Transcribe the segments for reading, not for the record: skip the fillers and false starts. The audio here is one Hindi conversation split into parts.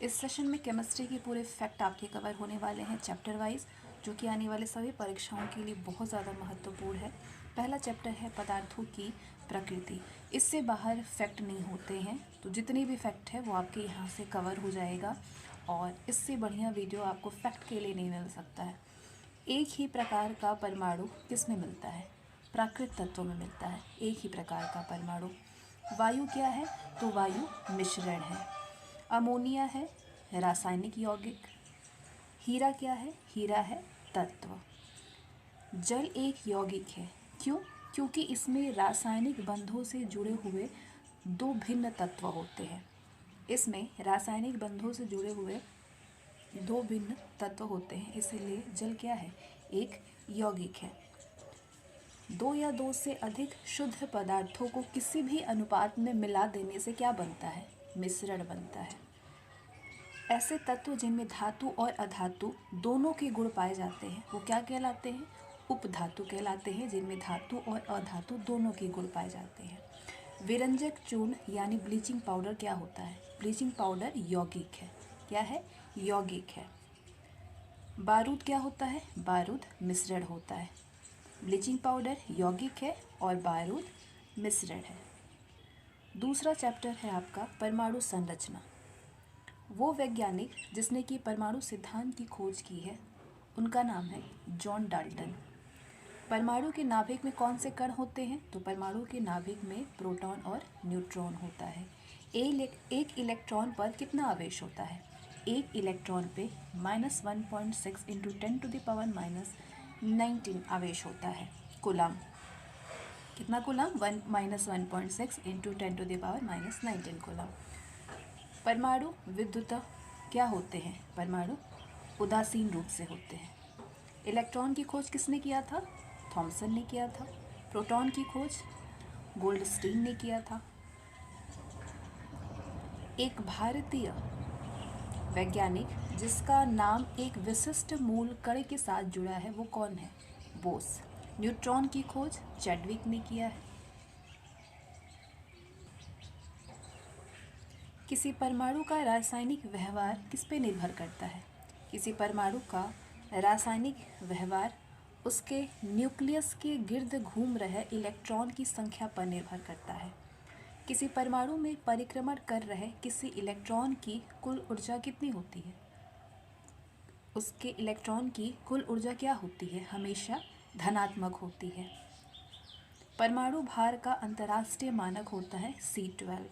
इस सेशन में केमिस्ट्री के पूरे फैक्ट आपके कवर होने वाले हैं चैप्टर वाइज, जो कि आने वाले सभी परीक्षाओं के लिए बहुत ज़्यादा महत्वपूर्ण है। पहला चैप्टर है पदार्थों की प्रकृति। इससे बाहर फैक्ट नहीं होते हैं, तो जितने भी फैक्ट है वो आपके यहाँ से कवर हो जाएगा और इससे बढ़िया वीडियो आपको फैक्ट के लिए नहीं मिल सकता है। एक ही प्रकार का परमाणु किस में मिलता है? प्राकृत तत्वों में मिलता है एक ही प्रकार का परमाणु। वायु क्या है? तो वायु मिश्रण है। अमोनिया है रासायनिक यौगिक। हीरा क्या है? हीरा है तत्व। जल एक यौगिक है। क्यों? क्योंकि इसमें रासायनिक बंधों से जुड़े हुए दो भिन्न तत्व होते हैं। इसमें रासायनिक बंधों से जुड़े हुए दो भिन्न तत्व होते हैं, इसीलिए जल क्या है? एक यौगिक है। दो या दो से अधिक शुद्ध पदार्थों को किसी भी अनुपात में मिला देने से क्या बनता है? मिश्रण बनता है। ऐसे तत्व जिनमें धातु और अधातु दोनों के गुण पाए जाते हैं वो क्या कहलाते हैं? उपधातु कहलाते हैं, जिनमें धातु और अधातु दोनों के गुण पाए जाते हैं। विरंजक चूर्ण यानी ब्लीचिंग पाउडर क्या होता है? ब्लीचिंग पाउडर यौगिक है। क्या है? यौगिक है। बारूद क्या होता है? बारूद मिश्रण होता है। ब्लीचिंग पाउडर यौगिक है और बारूद मिश्रण है। दूसरा चैप्टर है आपका परमाणु संरचना। वो वैज्ञानिक जिसने कि परमाणु सिद्धांत की खोज की है उनका नाम है जॉन डाल्टन। परमाणु के नाभिक में कौन से कण होते हैं? तो परमाणु के नाभिक में प्रोटॉन और न्यूट्रॉन होता है। एक इलेक्ट्रॉन पर कितना आवेश होता है? एक इलेक्ट्रॉन पे -1.6 इंटू 10⁻⁻19 आवेश होता है। कूलम कितना? Coulomb -1.6 into 10⁻⁻19 coulomb. परमाणु विद्युत क्या होते हैं? परमाणु उदासीन रूप से होते हैं। इलेक्ट्रॉन की खोज किसने किया था? थॉमसन ने किया था। प्रोटॉन की खोज गोल्डस्टीन ने किया था। एक भारतीय वैज्ञानिक जिसका नाम एक विशिष्ट मूल कण के साथ जुड़ा है वो कौन है? बोस। न्यूट्रॉन की खोज चैडविक ने किया है। किसी परमाणु का रासायनिक व्यवहार किस पे निर्भर करता है? किसी परमाणु का रासायनिक व्यवहार उसके न्यूक्लियस के गिर्द घूम रहे इलेक्ट्रॉन की संख्या पर निर्भर करता है। किसी परमाणु में परिक्रमण कर रहे किसी इलेक्ट्रॉन की कुल ऊर्जा कितनी होती है? उसके इलेक्ट्रॉन की कुल ऊर्जा क्या होती है? हमेशा धनात्मक होती है। परमाणु भार का अंतर्राष्ट्रीय मानक होता है C12।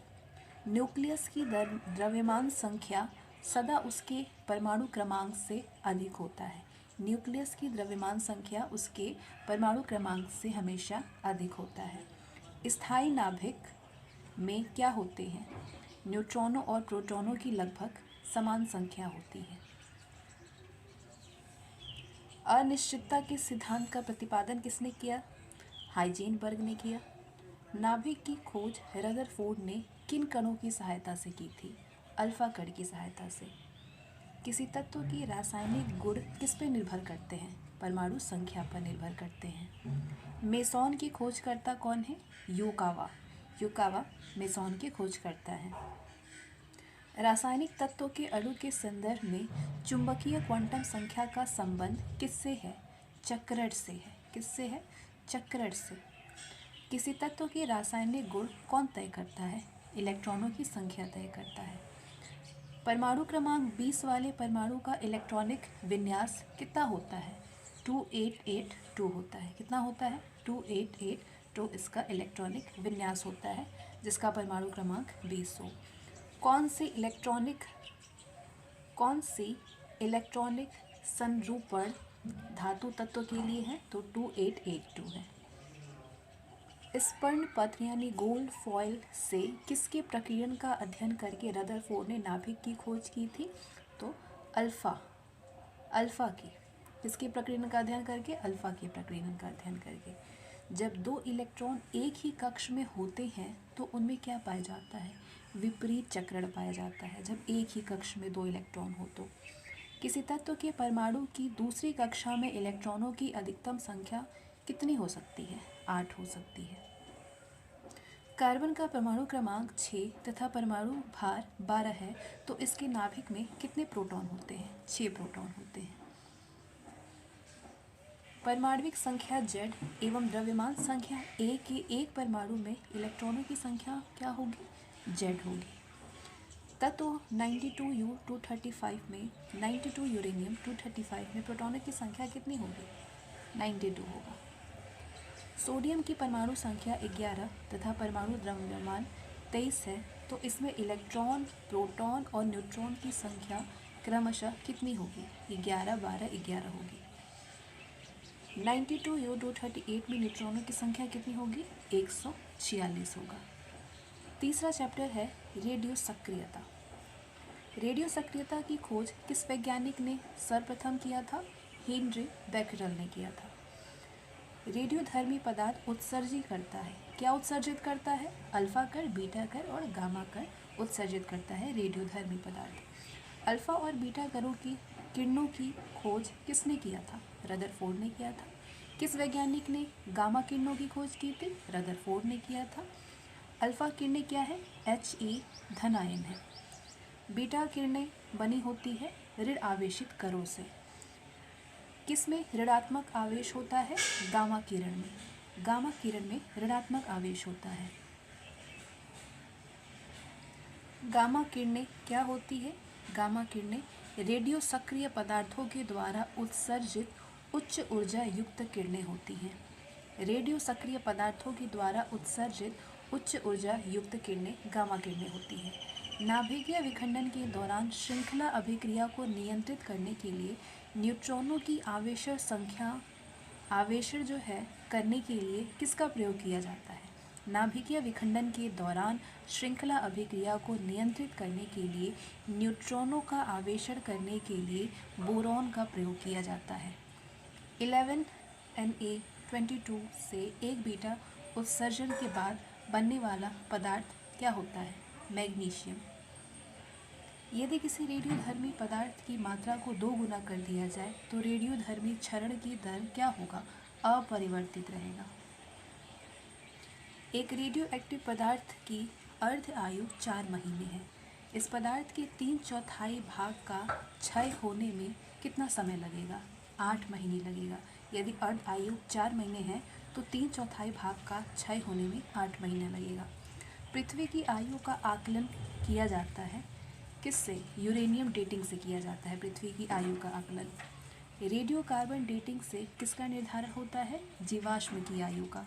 न्यूक्लियस की द्रव्यमान संख्या सदा उसके परमाणु क्रमांक से अधिक होता है। न्यूक्लियस की द्रव्यमान संख्या उसके परमाणु क्रमांक से हमेशा अधिक होता है। स्थायी नाभिक में क्या होते हैं? न्यूट्रॉनों और प्रोटॉनों की लगभग समान संख्या होती है। अनिश्चितता के सिद्धांत का प्रतिपादन किसने किया? हाइजेनबर्ग ने किया। नाभिक की खोज रदरफोर्ड ने किन कणों की सहायता से की थी? अल्फा कण की सहायता से। किसी तत्व के रासायनिक गुण किस पर निर्भर करते हैं? परमाणु संख्या पर निर्भर करते हैं। मेसॉन की खोजकर्ता कौन है? युकावा। युकावा मेसॉन के खोजकर्ता हैं। रासायनिक तत्वों के अणु के संदर्भ में चुंबकीय क्वांटम संख्या का संबंध किससे है? चक्रण से है। किससे है? चक्रण से। किसी तत्व के रासायनिक गुण कौन तय करता है? इलेक्ट्रॉनों की संख्या तय करता है। परमाणु क्रमांक 20 वाले परमाणु का इलेक्ट्रॉनिक विन्यास कितना होता है? 2882 होता है। कितना होता है? 2882 इसका इलेक्ट्रॉनिक विन्यास होता है, जिसका परमाणु क्रमांक 20 हो। कौन सी इलेक्ट्रॉनिक संरूपण धातु तत्व के लिए है? तो 2882 है। स्पर्न पथ यानी गोल्ड फॉयल से किसके प्रकीर्णन का अध्ययन करके रदरफोर्ड ने नाभिक की खोज की थी? तो अल्फा की। किसके प्रकीर्णन का अध्ययन करके? अल्फा के प्रकीर्णन का अध्ययन करके। जब दो इलेक्ट्रॉन एक ही कक्ष में होते हैं तो उनमें क्या पाया जाता है? विपरीत चक्रण पाया जाता है, जब एक ही कक्ष में दो इलेक्ट्रॉन हो तो। किसी तत्व के परमाणु की दूसरी कक्षा में इलेक्ट्रॉनों की अधिकतम संख्या कितनी हो सकती है? 8 हो सकती है। कार्बन का परमाणु क्रमांक 6 तथा परमाणु भार 12 है, तो इसके नाभिक में कितने प्रोटॉन होते हैं? 6 प्रोटॉन होते हैं। परमाणविक संख्या Z एवं द्रव्यमान संख्या A के एक परमाणु में इलेक्ट्रॉनों की संख्या क्या होगी? Z होगी। तत्व 92U235 में 92 यूरेनियम 235 में प्रोटॉनों की संख्या कितनी होगी? 92 होगा। सोडियम की परमाणु संख्या 11 तथा परमाणु द्रव्यमान 23 है, तो इसमें इलेक्ट्रॉन, प्रोटॉन और न्यूट्रॉन की संख्या क्रमशः कितनी होगी? 11, 12, 11 होगी। 92U238 में न्यूट्रॉनों की संख्या कितनी होगी? 146 होगा। तीसरा चैप्टर है रेडियो सक्रियता। रेडियो सक्रियता की खोज किस वैज्ञानिक ने सर्वप्रथम किया था? हेनरी बेकरेल ने किया था। रेडियोधर्मी पदार्थ उत्सर्जित करता है। क्या उत्सर्जित करता है? अल्फा कण, बीटा कण और गामा कण उत्सर्जित करता है रेडियोधर्मी पदार्थ। अल्फा और बीटा कणों की किरणों की खोज किसने किया था? रदरफोर्ड ने किया था। किस वैज्ञानिक ने गामा किरणों की खोज की थी? रदरफोर्ड ने किया था। अल्फा किरणें क्या है? He धन आयन है। बीटा किरणें बनी होती है ऋण आवेशित कणों से। किसमें ऋणात्मक आवेश होता है? गामा किरण में। गामा किरण में ऋणात्मक आवेश होता है। गामा किरणें क्या होती है? गामा किरणें रेडियो सक्रिय पदार्थों के द्वारा उत्सर्जित उच्च ऊर्जा युक्त किरणें होती हैं। रेडियो सक्रिय पदार्थों के द्वारा उत्सर्जित उच्च ऊर्जा युक्त किरणें गामा किरणें होती हैं। नाभिकीय विखंडन के दौरान श्रृंखला अभिक्रिया को नियंत्रित करने के लिए न्यूट्रॉनों की आवेशण जो है करने के लिए किसका प्रयोग किया जाता है? नाभिकीय विखंडन के दौरान श्रृंखला अभिक्रिया को नियंत्रित करने के लिए न्यूट्रॉनों का आवेशण करने के लिए बोरॉन का प्रयोग किया जाता है। 11Na22 से एक बीटा उत्सर्जन के बाद बनने वाला पदार्थ क्या होता है? मैग्नीशियम। यदि किसी रेडियोधर्मी पदार्थ की मात्रा को 2 गुना कर दिया जाए तो रेडियोधर्मी क्षरण की दर क्या होगा? अपरिवर्तित रहेगा। एक रेडियोएक्टिव पदार्थ की अर्ध आयु 4 महीने है। इस पदार्थ के 3/4 भाग का क्षय होने में कितना समय लगेगा? 8 महीने लगेगा। यदि अर्ध आयु 4 महीने है तो 3/4 भाग का क्षय होने में 8 महीने लगेगा। पृथ्वी की आयु का आकलन किया जाता है किससे? यूरेनियम डेटिंग से किया जाता है पृथ्वी की आयु का आकलन। रेडियो कार्बन डेटिंग से किसका निर्धारण होता है? जीवाश्म की आयु का।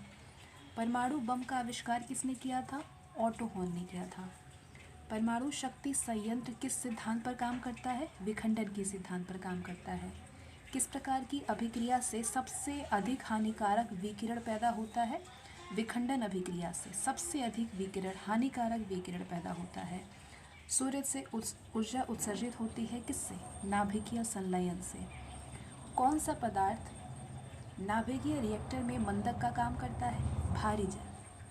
परमाणु बम का आविष्कार किसने किया था? ऑटो हॉर्न ने किया था। परमाणु शक्ति संयंत्र किस सिद्धांत पर काम करता है? विखंडन के सिद्धांत पर काम करता है। किस प्रकार की अभिक्रिया से सबसे अधिक हानिकारक विकिरण पैदा होता है? विखंडन अभिक्रिया से सबसे अधिक विकिरण, हानिकारक विकिरण पैदा होता है। सूर्य से ऊर्जा उत्सर्जित होती है किससे? नाभिकीय संलयन से। कौन सा पदार्थ नाभिकीय रिएक्टर में मंदक का काम करता है? भारी जल।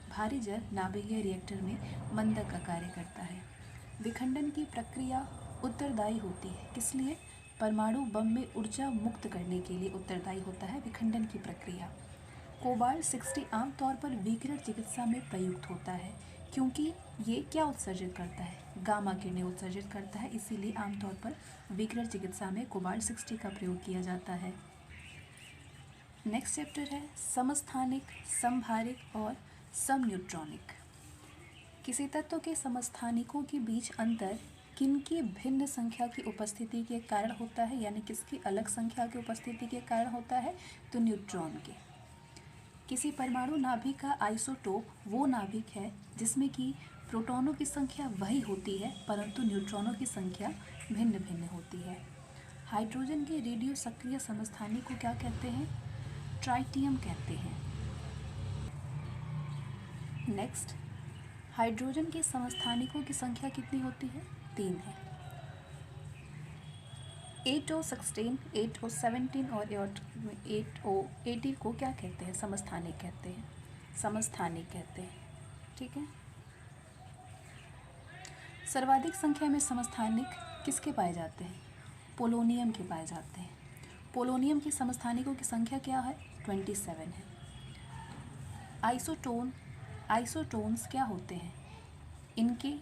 भारी जल नाभिकीय रिएक्टर में मंदक का कार्य करता है। विखंडन की प्रक्रिया उत्तरदायी होती है किस लिए? परमाणु बम में ऊर्जा मुक्त करने के लिए उत्तरदायी होता है विखंडन की प्रक्रिया। कोबाल्ट 60 आमतौर पर विकिरण चिकित्सा में प्रयुक्त होता है क्योंकि ये क्या उत्सर्जित करता है? गामा किरणें उत्सर्जित करता है, इसीलिए आमतौर पर विकिरण चिकित्सा में कोबाल्ट 60 का प्रयोग किया जाता है। नेक्स्ट चैप्टर है समस्थानिक, समभारिक और समन्यूट्रॉनिक। किसी तत्व के समस्थानिकों के बीच अंतर किनकी भिन्न संख्या की उपस्थिति के कारण होता है, यानी किसकी अलग संख्या की उपस्थिति के कारण होता है? तो न्यूट्रॉन के। किसी परमाणु नाभिक का आइसोटोप वो नाभिक है जिसमें कि प्रोटॉनों की संख्या वही होती है परंतु न्यूट्रॉनों की संख्या भिन्न भिन्न होती है। हाइड्रोजन के रेडियो सक्रिय समस्थानिक को क्या कहते हैं? ट्राइटियम कहते हैं। नेक्स्ट, हाइड्रोजन के समस्थानिकों की संख्या कितनी होती है? 3 है। 8O16, 8O17 और 8O18 को क्या कहते हैं? समस्थानिक कहते हैं। समस्थानिक कहते हैं, ठीक है। सर्वाधिक संख्या में समस्थानिक किसके पाए जाते हैं? पोलोनियम के पाए जाते हैं। पोलोनियम की समस्थानिकों की संख्या क्या है? 27 है। आइसोटोन आइसोटोन्स क्या होते हैं? इनके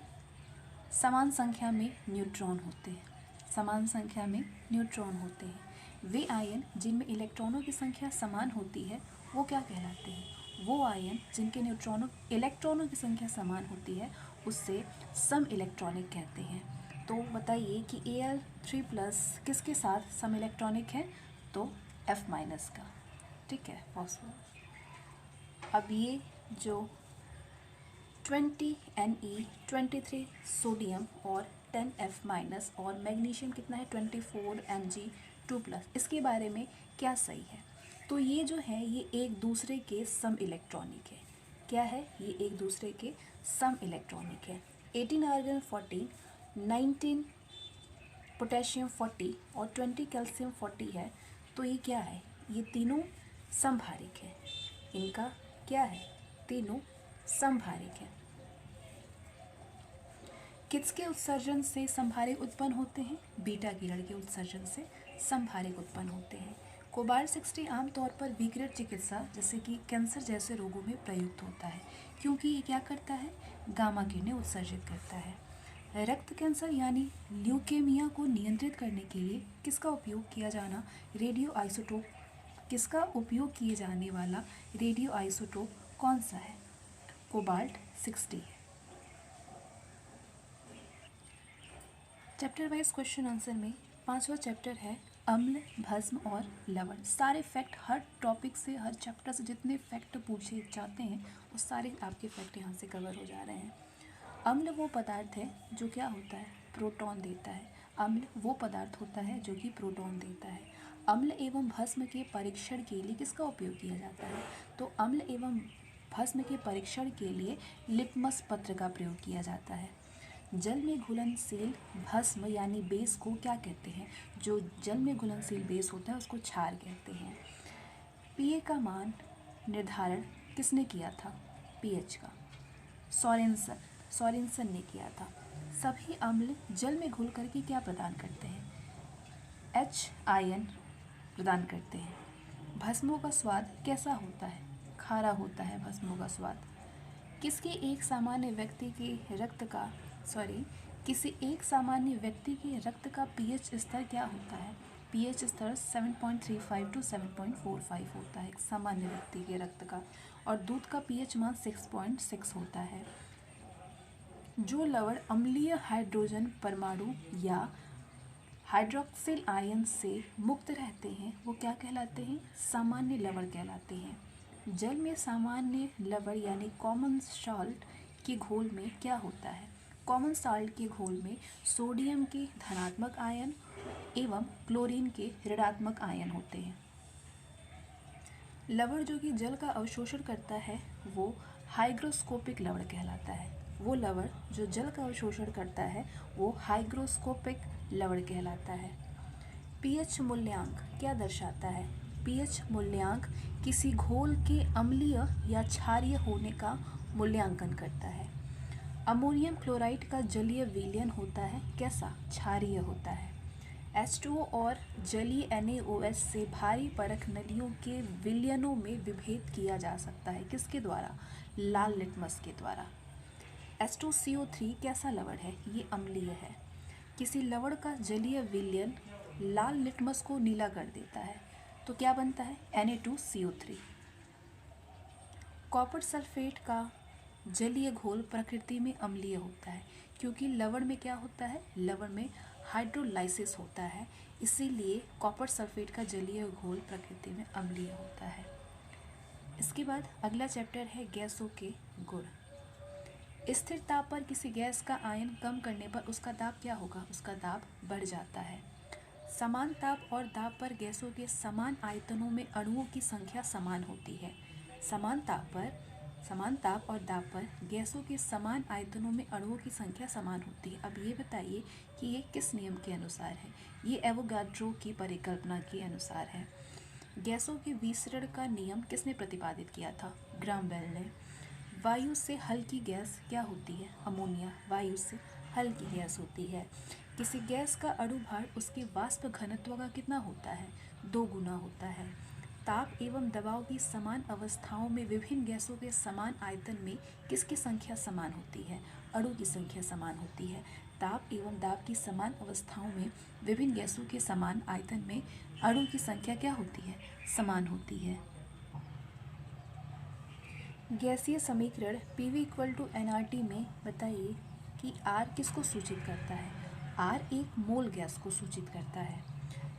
समान संख्या में न्यूट्रॉन होते हैं, समान संख्या में न्यूट्रॉन होते हैं। वे आयन जिनमें इलेक्ट्रॉनों की संख्या समान होती है वो क्या कहलाते हैं? वो आयन जिनके इलेक्ट्रॉनों की संख्या समान होती है उससे सम इलेक्ट्रॉनिक कहते हैं। तो बताइए कि Al3+ किसके साथ सम इलेक्ट्रॉनिक है? तो F- का। ठीक है, फॉस्फोरस। अब ये जो 20 Ne 23 सोडियम और 10 F- और मैग्नीशियम कितना है 24 Mg2+, इसके बारे में क्या सही है? तो ये जो है ये एक दूसरे के सम इलेक्ट्रॉनिक है। क्या है? ये एक दूसरे के सम इलेक्ट्रॉनिक है। 18 आर्गन 40, 19 पोटेशियम 40 और 20 कैल्शियम 40 है। तो ये क्या है? ये तीनों समभारिक है। इनका क्या है? तीनों समभारिक है। किसके उत्सर्जन से समभारिक उत्पन्न होते हैं? बीटा किरण के उत्सर्जन से समभारिक उत्पन्न होते हैं। कोबाल्ट 60 आमतौर पर विकिरण चिकित्सा जैसे कि कैंसर जैसे रोगों में प्रयुक्त होता है, क्योंकि ये क्या करता है? गामा किरणें उत्सर्जित करता है। रक्त कैंसर यानी ल्यूकेमिया को नियंत्रित करने के लिए किसका उपयोग किया जाना? Radio isotope. किसका उपयोग किए जाने वाला रेडियो आइसोटोप कौन सा है? कोबाल्ट 60 है। चैप्टर वाइज क्वेश्चन आंसर में 5वां चैप्टर है अम्ल, भस्म और लवण। सारे फैक्ट हर टॉपिक से, हर चैप्टर से जितने फैक्ट पूछे जाते हैं वो सारे आपके फैक्ट यहाँ से कवर हो जा रहे हैं। अम्ल वो पदार्थ है जो क्या होता है? प्रोटॉन देता है। अम्ल वो पदार्थ होता है जो कि प्रोटॉन देता है। अम्ल एवं भस्म के परीक्षण के लिए किसका उपयोग किया जाता है? तो अम्ल एवं भस्म के परीक्षण के लिए लिटमस पत्र का प्रयोग किया जाता है। जल में घुलनशील भस्म यानी बेस को क्या कहते हैं? जो जल में घुलनशील बेस होता है उसको क्षार कहते हैं। पीए का मान निर्धारण किसने किया था? पीएच का सोरेनसन ने किया था। सभी अम्ल जल में घुल करके क्या प्रदान करते हैं? H आयन प्रदान करते हैं। भस्मों का स्वाद कैसा होता है? खारा होता है भस्मों का स्वाद। किसी एक सामान्य व्यक्ति के रक्त का पीएच स्तर क्या होता है? पीएच स्तर 7.35 to 7.45 होता है एक सामान्य व्यक्ति के रक्त का, और दूध का पीएच मान 6.6 होता है। जो लवण अम्लीय हाइड्रोजन परमाणु या हाइड्रोक्सिल आयन से मुक्त रहते हैं वो क्या कहलाते हैं? सामान्य लवण कहलाते हैं। जल में सामान्य लवण यानी कॉमन साल्ट के घोल में क्या होता है? कॉमन साल्ट के घोल में सोडियम के धनात्मक आयन एवं क्लोरीन के ऋणात्मक आयन होते हैं। लवण जो कि जल का अवशोषण करता है वो हाइग्रोस्कोपिक लवण कहलाता है। वो लवण जो जल का अवशोषण करता है वो हाइग्रोस्कोपिक लवण कहलाता है। पीएच मूल्यांक क्या दर्शाता है? पीएच मूल्यांक किसी घोल के अम्लीय या क्षारीय होने का मूल्यांकन करता है। अमोनियम क्लोराइड का जलीय विलयन होता है कैसा? क्षारीय होता है। H2O और जलीय NaOH से भारी परख नलियों के विलयनों में विभेद किया जा सकता है किसके द्वारा? लाल लिटमस के द्वारा। H2CO3 कैसा लवण है? ये अम्लीय है। किसी लवण का जलीय विलयन लाल लिटमस को नीला कर देता है तो क्या बनता है? Na2CO3। कॉपर सल्फेट का जलीय घोल प्रकृति में अम्लीय होता है क्योंकि लवण में क्या होता है? लवण में हाइड्रोलाइसिस होता है, इसीलिए कॉपर सल्फेट का जलीय घोल प्रकृति में अम्लीय होता है। इसके बाद अगला चैप्टर है गैसों के गुण। स्थिर ताप पर किसी गैस का आयन कम करने पर उसका दाब क्या होगा? उसका दाब बढ़ जाता है। समान ताप और दाब पर गैसों के समान आयतनों में अणुओं की संख्या समान होती है। समान ताप और दाब पर गैसों के समान आयतनों में अणुओं की संख्या समान होती है। अब ये बताइए कि ये किस नियम के अनुसार है? ये एवोगाड्रो की परिकल्पना के अनुसार है। गैसों के विसरण का नियम किसने प्रतिपादित किया था? ग्राम बेल ने। वायु से हल्की गैस क्या होती है? अमोनिया वायु से हल्की गैस होती है। किसी गैस का अणु भार उसके वाष्प घनत्व का कितना होता है? 2 गुना होता है। ताप एवं दबाव की समान अवस्थाओं में विभिन्न गैसों के समान आयतन में किसकी संख्या समान होती है? अणु की संख्या समान होती है। ताप एवं दाब की समान अवस्थाओं में विभिन्न गैसों के समान आयतन में अणु की संख्या क्या होती है? समान होती है। गैसीय समीकरण PV = nRT में बताइए कि R किसको सूचित करता है? R एक मोल गैस को सूचित करता है।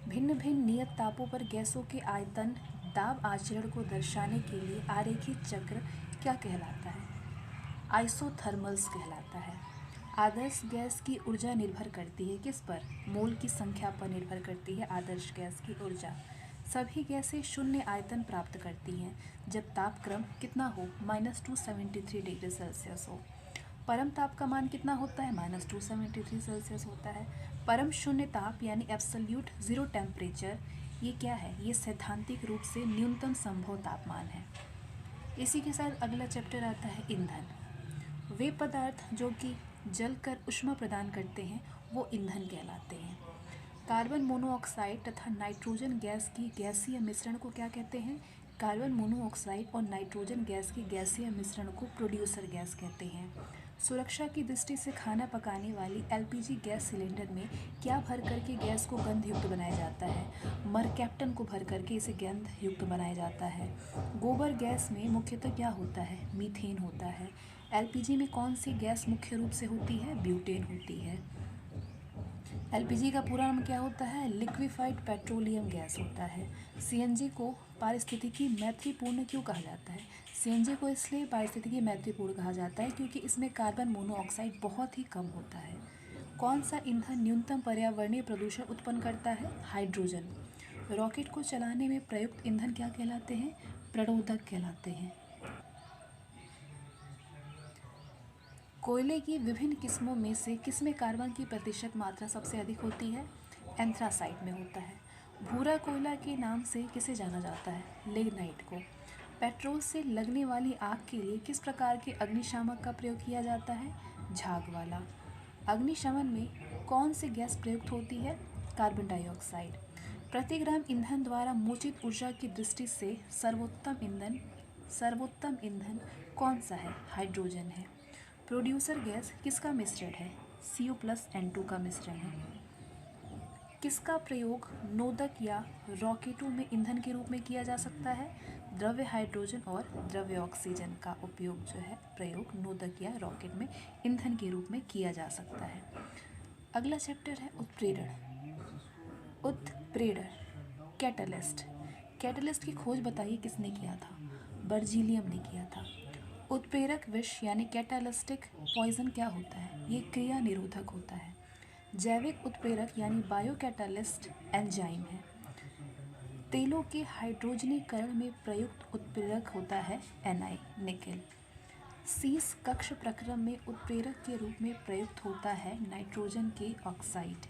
भिन्न भिन्न नियत तापों पर गैसों के आयतन दाब आचरण को दर्शाने के लिए आरेखित चक्र क्या कहलाता है? आइसोथर्मल्स कहलाता है। आदर्श गैस की ऊर्जा निर्भर करती है किस पर? मोल की संख्या पर निर्भर करती है आदर्श गैस की ऊर्जा। सभी गैसें शून्य आयतन प्राप्त करती हैं जब तापक्रम कितना हो? -273 डिग्री सेल्सियस हो। परम ताप का मान कितना होता है? -273 सेल्सियस होता है। परम शून्य ताप यानी एब्सोल्यूट ज़ीरो टेम्परेचर, ये क्या है? ये सैद्धांतिक रूप से न्यूनतम संभव तापमान है। इसी के साथ अगला चैप्टर आता है ईंधन। वे पदार्थ जो कि जलकर ऊष्मा प्रदान करते हैं वो ईंधन कहलाते हैं। कार्बन मोनोऑक्साइड तथा नाइट्रोजन गैस की गैसीय मिश्रण को क्या कहते हैं? कार्बन मोनोऑक्साइड और नाइट्रोजन गैस की गैसीय मिश्रण को प्रोड्यूसर गैस कहते हैं। सुरक्षा की दृष्टि से खाना पकाने वाली LPG गैस सिलेंडर में क्या भर करके गैस को गंध युक्त बनाया जाता है? मरकैप्टन को भर करके इसे गंध युक्त बनाया जाता है। गोबर गैस में मुख्यतः क्या होता है? मीथेन होता है। LPG में कौन सी गैस मुख्य रूप से होती है? ब्यूटेन होती है। LPG का पूरा नाम क्या होता है? लिक्विफाइड पेट्रोलियम गैस होता है। CNG को पारिस्थितिकी मैत्रीपूर्ण क्यों कहा जाता है? CNG को इसलिए पारिस्थितिकी मैत्रीपूर्ण कहा जाता है क्योंकि इसमें कार्बन मोनोऑक्साइड बहुत ही कम होता है। कौन सा ईंधन न्यूनतम पर्यावरणीय प्रदूषण उत्पन्न करता है? हाइड्रोजन। रॉकेट को चलाने में प्रयुक्त ईंधन क्या कहलाते हैं? प्रणोदक कहलाते हैं। कोयले की विभिन्न किस्मों में से किसमें कार्बन की प्रतिशत मात्रा सबसे अधिक होती है? एंथ्रासाइट में होता है। भूरा कोयला के नाम से किसे जाना जाता है? लिग्नाइट को। पेट्रोल से लगने वाली आग के लिए किस प्रकार के अग्निशामक का प्रयोग किया जाता है? झाग वाला। अग्निशमन में कौन सी गैस प्रयुक्त होती है? Carbon dioxide. प्रति ग्राम ईंधन द्वारा मोचित ऊर्जा की दृष्टि से सर्वोत्तम ईंधन कौन सा है? हाइड्रोजन है। प्रोड्यूसर गैस किसका मिश्रण है? Cu+N2 का मिश्रण है। किसका प्रयोग नोदक या रॉकेटों में ईंधन के रूप में किया जा सकता है? द्रव्य हाइड्रोजन और द्रव्य ऑक्सीजन का उपयोग जो है प्रयोग नोदक या रॉकेट में ईंधन के रूप में किया जा सकता है। अगला चैप्टर है उत्प्रेरण। कैटलिस्ट। कैटलिस्ट की खोज बताइए किसने किया था? बर्जीलियम ने किया था। उत्प्रेरक विष यानी कैटालिस्टिक पॉइजन क्या होता है? ये क्रिया निरोधक होता है। जैविक उत्प्रेरक यानी बायोकैटालिस्ट एंजाइम है। तेलों के हाइड्रोजनीकरण में प्रयुक्त उत्प्रेरक होता है Ni निकेल। सीस कक्ष प्रक्रम में उत्प्रेरक के रूप में प्रयुक्त होता है नाइट्रोजन के ऑक्साइड।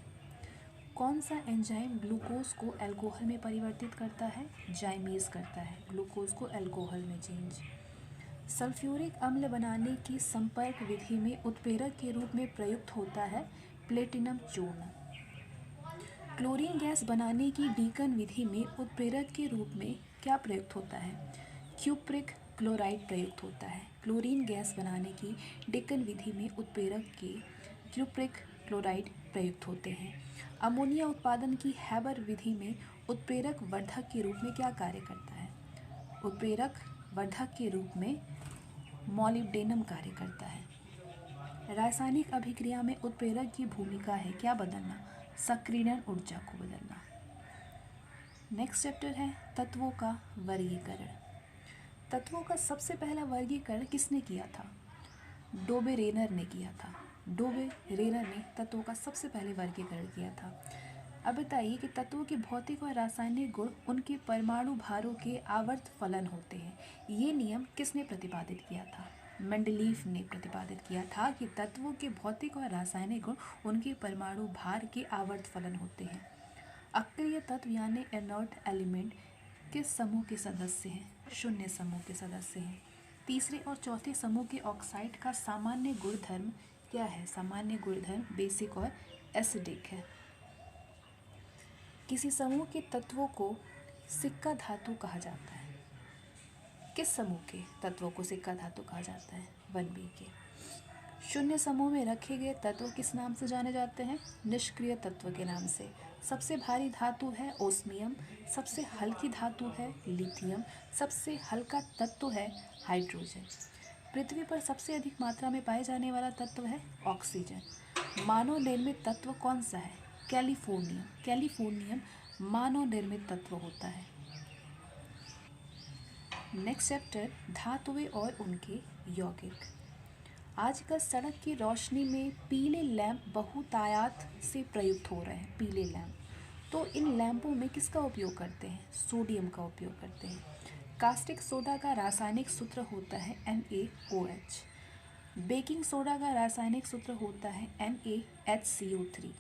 कौन सा एंजाइम ग्लूकोज को अल्कोहल में परिवर्तित करता है? जाइमेज करता है ग्लूकोज को अल्कोहल में चेंज। सल्फ्यूरिक अम्ल बनाने की संपर्क विधि में उत्प्रेरक के रूप में प्रयुक्त होता है प्लेटिनम चूर्ण। क्लोरीन गैस बनाने की डीकन विधि में उत्प्रेरक के रूप में क्या प्रयुक्त होता है? क्यूप्रिक क्लोराइड प्रयुक्त होता है। क्लोरीन गैस बनाने की डीकन विधि में उत्प्रेरक के क्यूप्रिक क्लोराइड प्रयुक्त होते हैं। अमोनिया उत्पादन की हैबर विधि में उत्प्रेरक वर्धक के रूप में क्या कार्य करता है? उत्प्रेरक वर्धक के रूप में मॉलिब्डेनम कार्य करता है। रासायनिक अभिक्रिया में उत्प्रेरक की भूमिका है क्या बदलना? सक्रियण ऊर्जा को बदलना। नेक्स्ट चैप्टर है तत्वों का वर्गीकरण। तत्वों का सबसे पहला वर्गीकरण किसने किया था? डोबेरेनर ने किया था। डोबेरेनर ने तत्वों का सबसे पहले वर्गीकरण किया था। अब बताइए कि तत्वों के भौतिक और रासायनिक गुण उनके परमाणु भारों के आवर्त फलन होते हैं। ये नियम किसने प्रतिपादित किया था? मेंडलीफ ने प्रतिपादित किया था कि तत्वों के भौतिक और रासायनिक गुण उनके परमाणु भार के आवर्त फलन होते हैं। अक्रिय तत्व यानी इनर्ट एलिमेंट किस समूह के सदस्य हैं? शून्य समूह के सदस्य हैं। तीसरे और चौथे समूह के ऑक्साइड का सामान्य गुणधर्म क्या है? सामान्य गुणधर्म बेसिक और एसिडिक है। किसी समूह के तत्वों को सिक्का धातु कहा जाता है? किस समूह के तत्वों को सिक्का धातु कहा जाता है? 1b के। शून्य समूह में रखे गए तत्व किस नाम से जाने जाते हैं? निष्क्रिय तत्व के नाम से। सबसे भारी धातु है ओस्मियम, सबसे हल्की धातु है लिथियम, सबसे हल्का तत्व है हाइड्रोजन। पृथ्वी पर सबसे अधिक मात्रा में पाए जाने वाला तत्व है ऑक्सीजन। मानव निर्मित तत्व कौन सा है? कैलिफोर्नियम। कैलिफोर्नियम मानव निर्मित तत्व होता है। नेक्स्ट चैप्टर, धातुएं और उनके यौगिक। आजकल सड़क की रोशनी में पीले लैंप बहुतायत से प्रयुक्त हो रहे हैं। पीले लैंप, तो इन लैंपों में किसका उपयोग करते हैं? सोडियम का उपयोग करते हैं। कास्टिक सोडा का रासायनिक सूत्र होता है NaOH। बेकिंग सोडा का रासायनिक सूत्र होता है NaHCO3।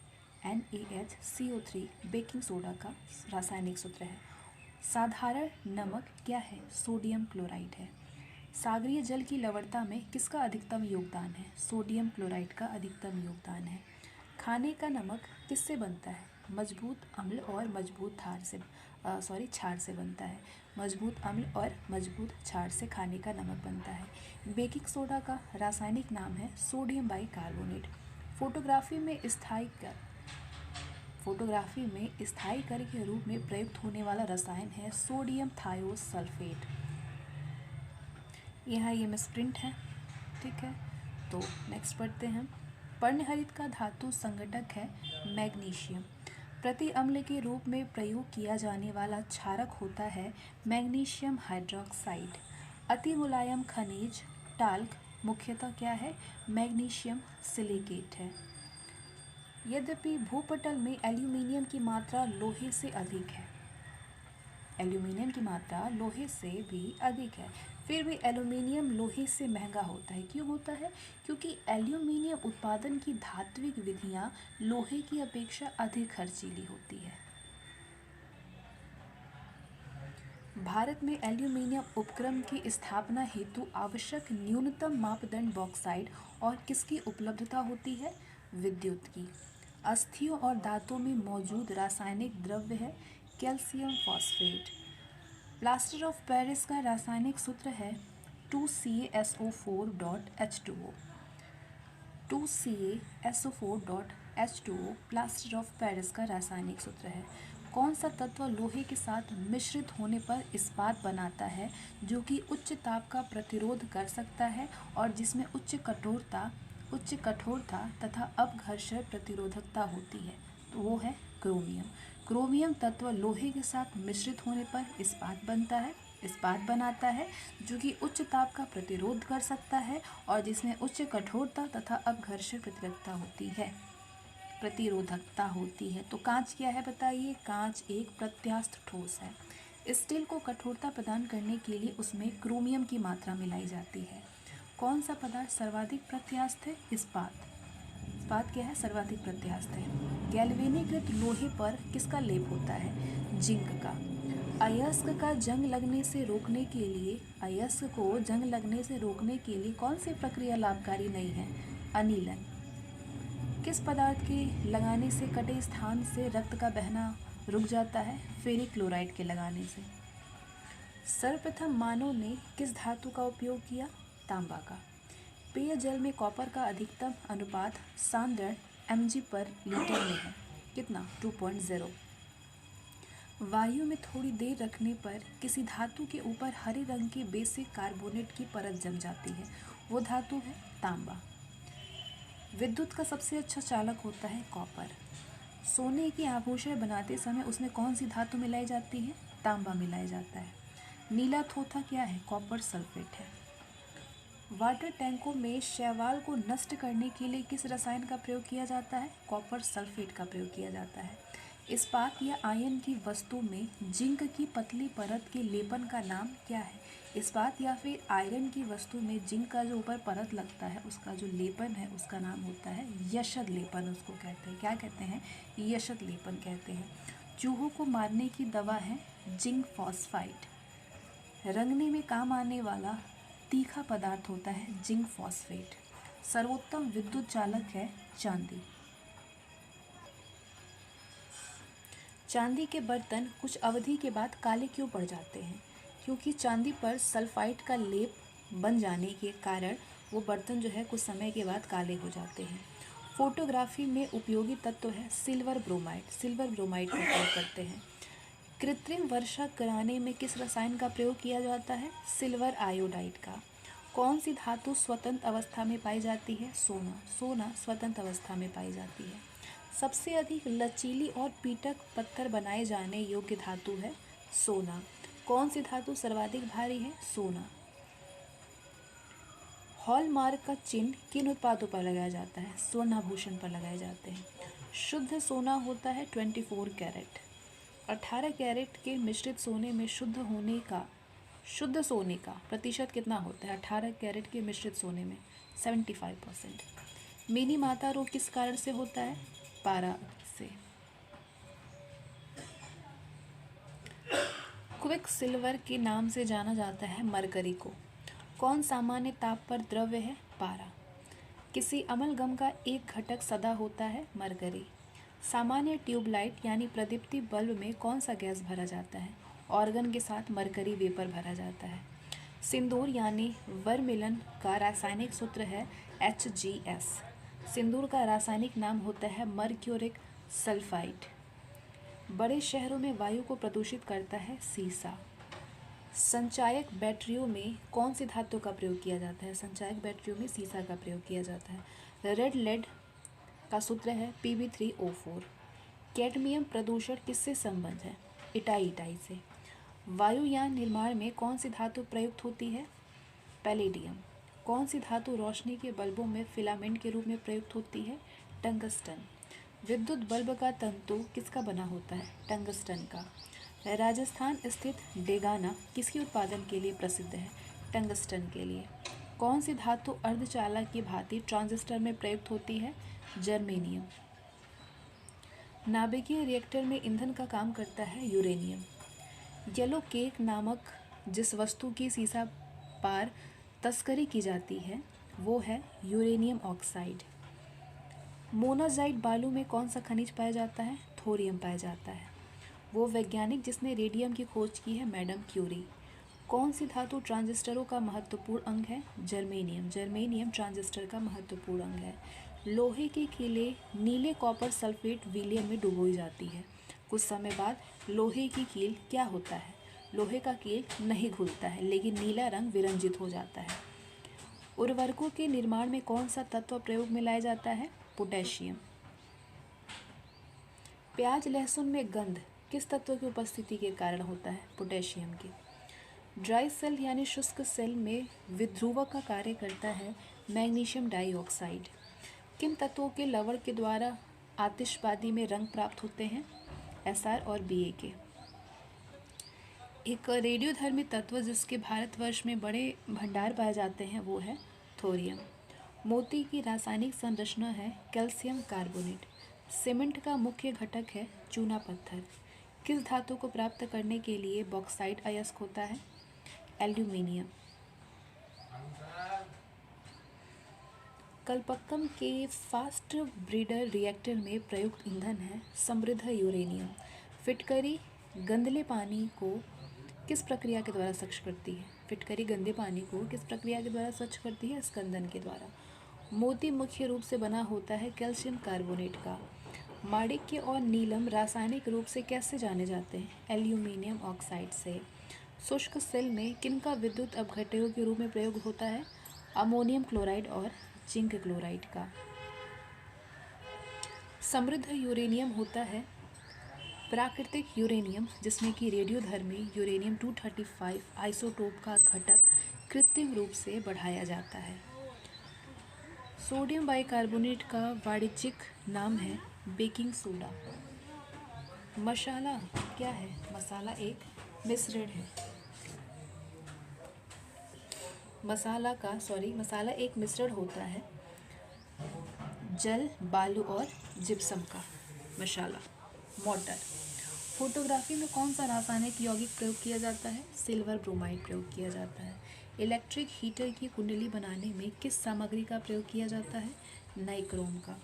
NaHCO3 बेकिंग सोडा का रासायनिक सूत्र है। साधारण नमक क्या है? सोडियम क्लोराइड है। सागरीय जल की लवणता में किसका अधिकतम योगदान है? सोडियम क्लोराइड का अधिकतम योगदान है। खाने का नमक किससे बनता है? मजबूत अम्ल और मजबूत क्षार से बनता है। मजबूत अम्ल और मजबूत क्षार से खाने का नमक बनता है। बेकिंग सोडा का रासायनिक नाम है सोडियम बाइकार्बोनेट। फोटोग्राफी में स्थायी कर के रूप में प्रयुक्त होने वाला रसायन है सोडियम थायोसल्फेट। यहाँ ये मिसप्रिंट है, ठीक है। तो नेक्स्ट पढ़ते हैं। पर्णहरित का धातु संघटक है मैग्नीशियम। प्रति अम्ल के रूप में प्रयोग किया जाने वाला क्षारक होता है मैग्नीशियम हाइड्रॉक्साइड। अति मुलायम खनिज टाल्क मुख्यतः क्या है? मैग्नीशियम सिलिकेट है। यद्यपि भूपटल में एल्यूमिनियम की मात्रा लोहे से अधिक है, एल्यूमिनियम की मात्रा लोहे से भी अधिक है, फिर भी एल्यूमिनियम लोहे से महंगा होता है। क्यों होता है? क्योंकि एल्यूमिनियम उत्पादन की धात्विक विधियां लोहे की अपेक्षा अधिक खर्चीली होती है। भारत में एल्यूमिनियम उपक्रम की स्थापना हेतु आवश्यक न्यूनतम मापदंड बॉक्साइट और किसकी उपलब्धता होती है? विद्युत की। अस्थियों और दांतों में मौजूद रासायनिक द्रव्य है calcium phosphate. Plaster of Paris का रासायनिक सूत्र है 2CaSO4.H2O। 2CaSO4.H2O plaster of Paris का रासायनिक सूत्र है। कौन सा तत्व लोहे के साथ मिश्रित होने पर इस्पात बनाता है जो कि उच्च ताप का प्रतिरोध कर सकता है और जिसमें उच्च कठोरता तथा अपघर्षण प्रतिरोधकता होती है? तो वो है क्रोमियम। क्रोमियम तत्व लोहे के साथ मिश्रित होने पर इस्पात बनाता है जो कि उच्च ताप का प्रतिरोध कर सकता है और जिसमें उच्च कठोरता तथा अपघर्षण प्रतिरोधकता होती है। तो कांच क्या है बताइए? कांच एक प्रत्यास्थ ठोस है। स्टील को कठोरता प्रदान करने के लिए उसमें क्रोमियम की मात्रा मिलाई जाती है। कौन सा पदार्थ सर्वाधिक प्रत्यास्थ है? इस्पात क्या है? सर्वाधिक प्रत्यास्थ है। गैल्वेनीकृत लोहे पर किसका लेप होता है? जिंक का। अयस्क को जंग लगने से रोकने के लिए कौन सी प्रक्रिया लाभकारी नहीं है? अनिलन। किस पदार्थ के लगाने से कटे स्थान से रक्त का बहना रुक जाता है? फेरिक क्लोराइड के लगाने से। सर्वप्रथम मानव ने किस धातु का उपयोग किया? तांबा का। पेय जल में कॉपर का अधिकतम अनुपात सांद्रण mg/लीटर में है। कितना? 2.0। वायु में थोड़ी देर रखने पर किसी धातु के ऊपर हरे रंग की बेसिक कार्बोनेट की परत जम जाती है, वो धातु है तांबा। विद्युत का सबसे अच्छा चालक होता है कॉपर। सोने की आभूषण बनाते समय उसमें कौन सी धातु मिलाई जाती है? तांबा मिलाया जाता है। नीला थोथा क्या है? कॉपर सल्फेट है। वाटर टैंकों में शैवाल को नष्ट करने के लिए किस रसायन का प्रयोग किया जाता है? कॉपर सल्फेट का प्रयोग किया जाता है। इस्पात या आयन की वस्तु में जिंक की पतली परत के लेपन का नाम क्या है? इस्पात या फिर आयरन की वस्तु में जिंक का जो ऊपर परत लगता है उसका जो लेपन है उसका नाम होता है यशद लेपन। उसको कहते हैं, क्या कहते हैं? यशद लेपन कहते हैं। चूहों को मारने की दवा है जिंक फॉस्फाइड। रंगने में काम आने वाला तीखा पदार्थ होता है जिंक फॉस्फेट। सर्वोत्तम विद्युत चालक है चांदी। चांदी के बर्तन कुछ अवधि के बाद काले क्यों पड़ जाते हैं? क्योंकि चांदी पर सल्फाइड का लेप बन जाने के कारण वो बर्तन जो है कुछ समय के बाद काले हो जाते हैं। फोटोग्राफी में उपयोगी तत्व है सिल्वर ब्रोमाइड। सिल्वर ब्रोमाइड का उपयोग करते हैं। कृत्रिम वर्षा कराने में किस रसायन का प्रयोग किया जाता है? सिल्वर आयोडाइड का। कौन सी धातु स्वतंत्र अवस्था में पाई जाती है? सोना। सोना स्वतंत्र अवस्था में पाई जाती है। सबसे अधिक लचीली और पीटक पत्थर बनाए जाने योग्य धातु है सोना। कौन सी धातु सर्वाधिक भारी है? सोना। हॉलमार्क का चिन्ह किन उत्पादों पर लगाया जाता है? स्वर्णाभूषण पर लगाए जाते हैं। शुद्ध सोना होता है 24 कैरेट। 18 कैरेट के मिश्रित सोने में शुद्ध सोने का प्रतिशत कितना होता है? 18 कैरेट के मिश्रित सोने में 75%। मिनी माता रोग किस कारण से होता है? पारा से। क्विक सिल्वर के नाम से जाना जाता है मरकरी को। कौन सामान्य ताप पर द्रव्य है? पारा। किसी अमलगम का एक घटक सदा होता है? मरकरी। सामान्य ट्यूबलाइट यानी प्रदीप्ति बल्ब में कौन सा गैस भरा जाता है? ऑर्गन के साथ मरकरी वेपर भरा जाता है। सिंदूर यानी वर्मिलन का रासायनिक सूत्र है HgS। सिंदूर का रासायनिक नाम होता है मर्क्यूरिक सल्फाइड। बड़े शहरों में वायु को प्रदूषित करता है सीसा। संचायक बैटरियों में कौन सी धातु का प्रयोग किया जाता है? संचायक बैटरियों में सीसा का प्रयोग किया जाता है। रेड लेड का सूत्र है Pb3O4। कैडमियम प्रदूषण किससे संबंध है? इटाई से। वायुयान निर्माण में कौन सी धातु प्रयुक्त होती है? पैलेडियम। कौन सी धातु रोशनी के बल्बों में फिलामेंट के रूप में प्रयुक्त होती है? टंगस्टन। विद्युत बल्ब का तंतु किसका बना होता है? टंगस्टन का। राजस्थान स्थित डेगाना किसके उत्पादन के लिए प्रसिद्ध है? टंगस्टन के लिए। कौन सी धातु अर्धचालक की भांति ट्रांजिस्टर में प्रयुक्त होती है? जर्मेनियम। नाभिकीय रिएक्टर में ईंधन का काम करता है यूरेनियम। येलो केक नामक जिस वस्तु की सीसा पार तस्करी की जाती है वो है यूरेनियम ऑक्साइड। मोनाजाइट बालू में कौन सा खनिज पाया जाता है? थोरियम पाया जाता है। वो वैज्ञानिक जिसने रेडियम की खोज की है? Madam Curie. कौन सी धातु ट्रांजिस्टरों का महत्वपूर्ण अंग है? जर्मेनियम। जर्मेनियम ट्रांजिस्टर का महत्वपूर्ण अंग है। लोहे की कीलें नीले कॉपर सल्फेट विलयन में डुबोई जाती है। कुछ समय बाद लोहे की कील क्या होता है? लोहे का कील नहीं घुलता है लेकिन नीला रंग विरंजित हो जाता है। उर्वरकों के निर्माण में कौन सा तत्व प्रयोग में लाया जाता है? पोटेशियम। प्याज लहसुन में गंध किस तत्व की उपस्थिति के कारण होता है? पोटेशियम की। ड्राई सेल यानी शुष्क सेल में विध्रुवक का कार्य करता है मैग्नीशियम डाइऑक्साइड। किन तत्वों के लवण के द्वारा आतिशबाजी में रंग प्राप्त होते हैं? Sr और Ba के। एक रेडियोधर्मी तत्व जिसके भारतवर्ष में बड़े भंडार पाए जाते हैं वो है थोरियम। मोती की रासायनिक संरचना है कैल्शियम कार्बोनेट। सीमेंट का मुख्य घटक है चूना पत्थर। किस धातु को प्राप्त करने के लिए बॉक्साइट अयस्क होता है? एल्यूमिनियम। कलपक्कम के फास्ट ब्रीडर रिएक्टर में प्रयुक्त ईंधन है समृद्ध यूरेनियम। फिटकरी गंदले पानी को किस प्रक्रिया के द्वारा स्वच्छ करती है? फिटकरी गंदे पानी को किस प्रक्रिया के द्वारा स्वच्छ करती है? स्कंदन के द्वारा। मोती मुख्य रूप से बना होता है कैल्शियम कार्बोनेट का। माणिक्य और नीलम रासायनिक रूप से कैसे जाने जाते हैं? एल्यूमिनियम ऑक्साइड से। शुष्क सेल में किनका विद्युत अपघटकों के रूप में प्रयोग होता है? अमोनियम क्लोराइड और जिंक क्लोराइड का। समृद्ध यूरेनियम होता है प्राकृतिक यूरेनियम जिसमें कि रेडियोधर्मी यूरेनियम 235 आइसोटोप का घटक कृत्रिम रूप से बढ़ाया जाता है। सोडियम बाइकार्बोनेट का वाणिज्यिक नाम है बेकिंग सोडा। मसाला क्या है? मसाला एक मिश्रण है। मसाला एक मिश्रण होता है जल बालू और जिप्सम का। मसाला। मोटर। फोटोग्राफी में कौन सा रासायनिक यौगिक प्रयोग किया जाता है? सिल्वर ब्रोमाइड प्रयोग किया जाता है। इलेक्ट्रिक हीटर की कुंडली बनाने में किस सामग्री का प्रयोग किया जाता है? नाइक्रोम का।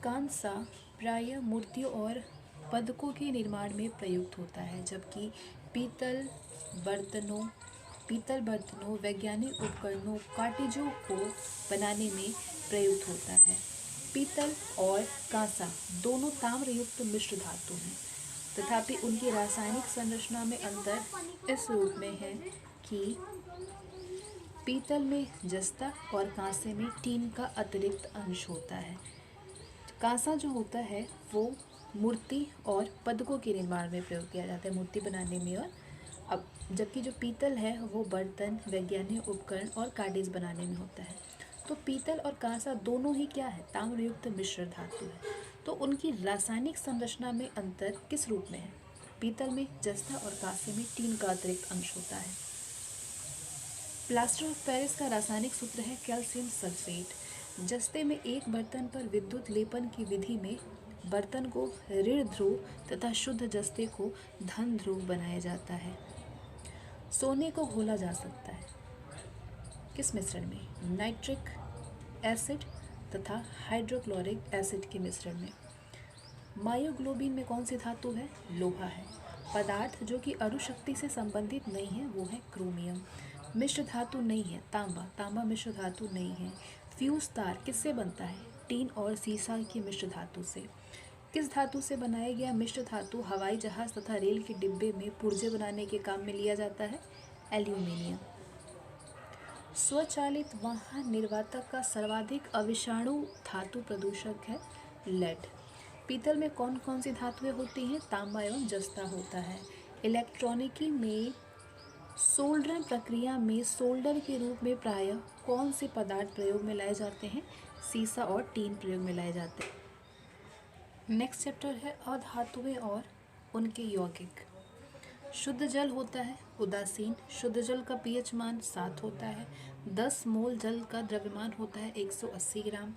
कांसा प्रायः मूर्तियों और पदकों के निर्माण में प्रयुक्त होता है, जबकि पीतल बर्तनों, वैज्ञानिक उपकरणों, कार्ट्रिजों को बनाने में प्रयुक्त होता है। पीतल और कांसा दोनों ताम्रयुक्त मिश्र धातु हैं, तथापि उनकी रासायनिक संरचना में अंतर इस रूप में है कि पीतल में जस्ता और कांसे में टीन का अतिरिक्त अंश होता है। कांसा जो होता है वो मूर्ति और पदकों के निर्माण में प्रयोग किया जाता है, मूर्ति बनाने में। और अब जबकि जो पीतल है वो बर्तन, वैज्ञानिक उपकरण और कार्डिज बनाने में होता है। तो पीतल और कांसा दोनों ही क्या है, ताम्रयुक्त मिश्र धातु है। तो उनकी रासायनिक संरचना में अंतर किस रूप में है? पीतल में जस्ता और कांसे में टीन का अतिरिक्त अंश होता है। प्लास्टर ऑफ पेरिस का रासायनिक सूत्र है कैल्शियम सल्फेट। जस्ते में एक बर्तन पर विद्युत लेपन की विधि में बर्तन को ऋण ध्रुव तथा शुद्ध जस्ते को धन ध्रुव बनाया जाता है। सोने को घोला जा सकता है किस मिश्रण में? नाइट्रिक एसिड तथा हाइड्रोक्लोरिक एसिड के मिश्रण में। मायोग्लोबिन में कौन सी धातु है? लोहा है। पदार्थ जो कि अणुशक्ति से संबंधित नहीं है वो है क्रोमियम। मिश्र धातु नहीं है तांबा मिश्र धातु नहीं है। फ्यूज तार किससे बनता है? टीन और सीसा की मिश्र धातु से। किस धातु से बनाया गया मिश्र धातु हवाई जहाज तथा रेल के डिब्बे में पुर्जे बनाने के काम में लिया जाता है? एल्यूमिनियम। स्वचालित वाहन निर्वातक का सर्वाधिक अविषाणु धातु प्रदूषक है लेड। पीतल में कौन कौन सी धातुएं होती हैं? तांबा एवं जस्ता होता है। इलेक्ट्रॉनिकी में सोल्डरिंग प्रक्रिया में सोल्डर के रूप में प्रायः कौन से पदार्थ प्रयोग में लाए जाते हैं? सीसा और टीन प्रयोग में लाए जाते हैं। नेक्स्ट चैप्टर है अधातुएं और उनके यौगिक। शुद्ध जल होता है उदासीन। शुद्ध जल का पीएच मान 7 होता है। 10 मोल जल का द्रव्यमान होता है 180 ग्राम।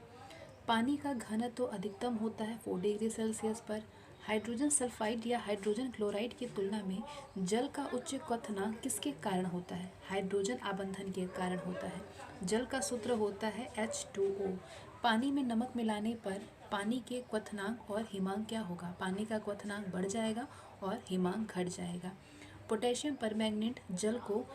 पानी का घनत्व तो अधिकतम होता है 4 डिग्री सेल्सियस पर। हाइड्रोजन सल्फाइड या हाइड्रोजन क्लोराइड की तुलना में जल का उच्च क्वथनांक किसके कारण होता है? हाइड्रोजन आबंधन के कारण होता है। जल का सूत्र होता है H2O। पानी में नमक मिलाने पर पानी के क्वथनांक और हिमांक क्या होगा? पानी का क्वथनांक बढ़ जाएगा और हिमांक घट जाएगा। पोटेशियम परमैंगनेट जल को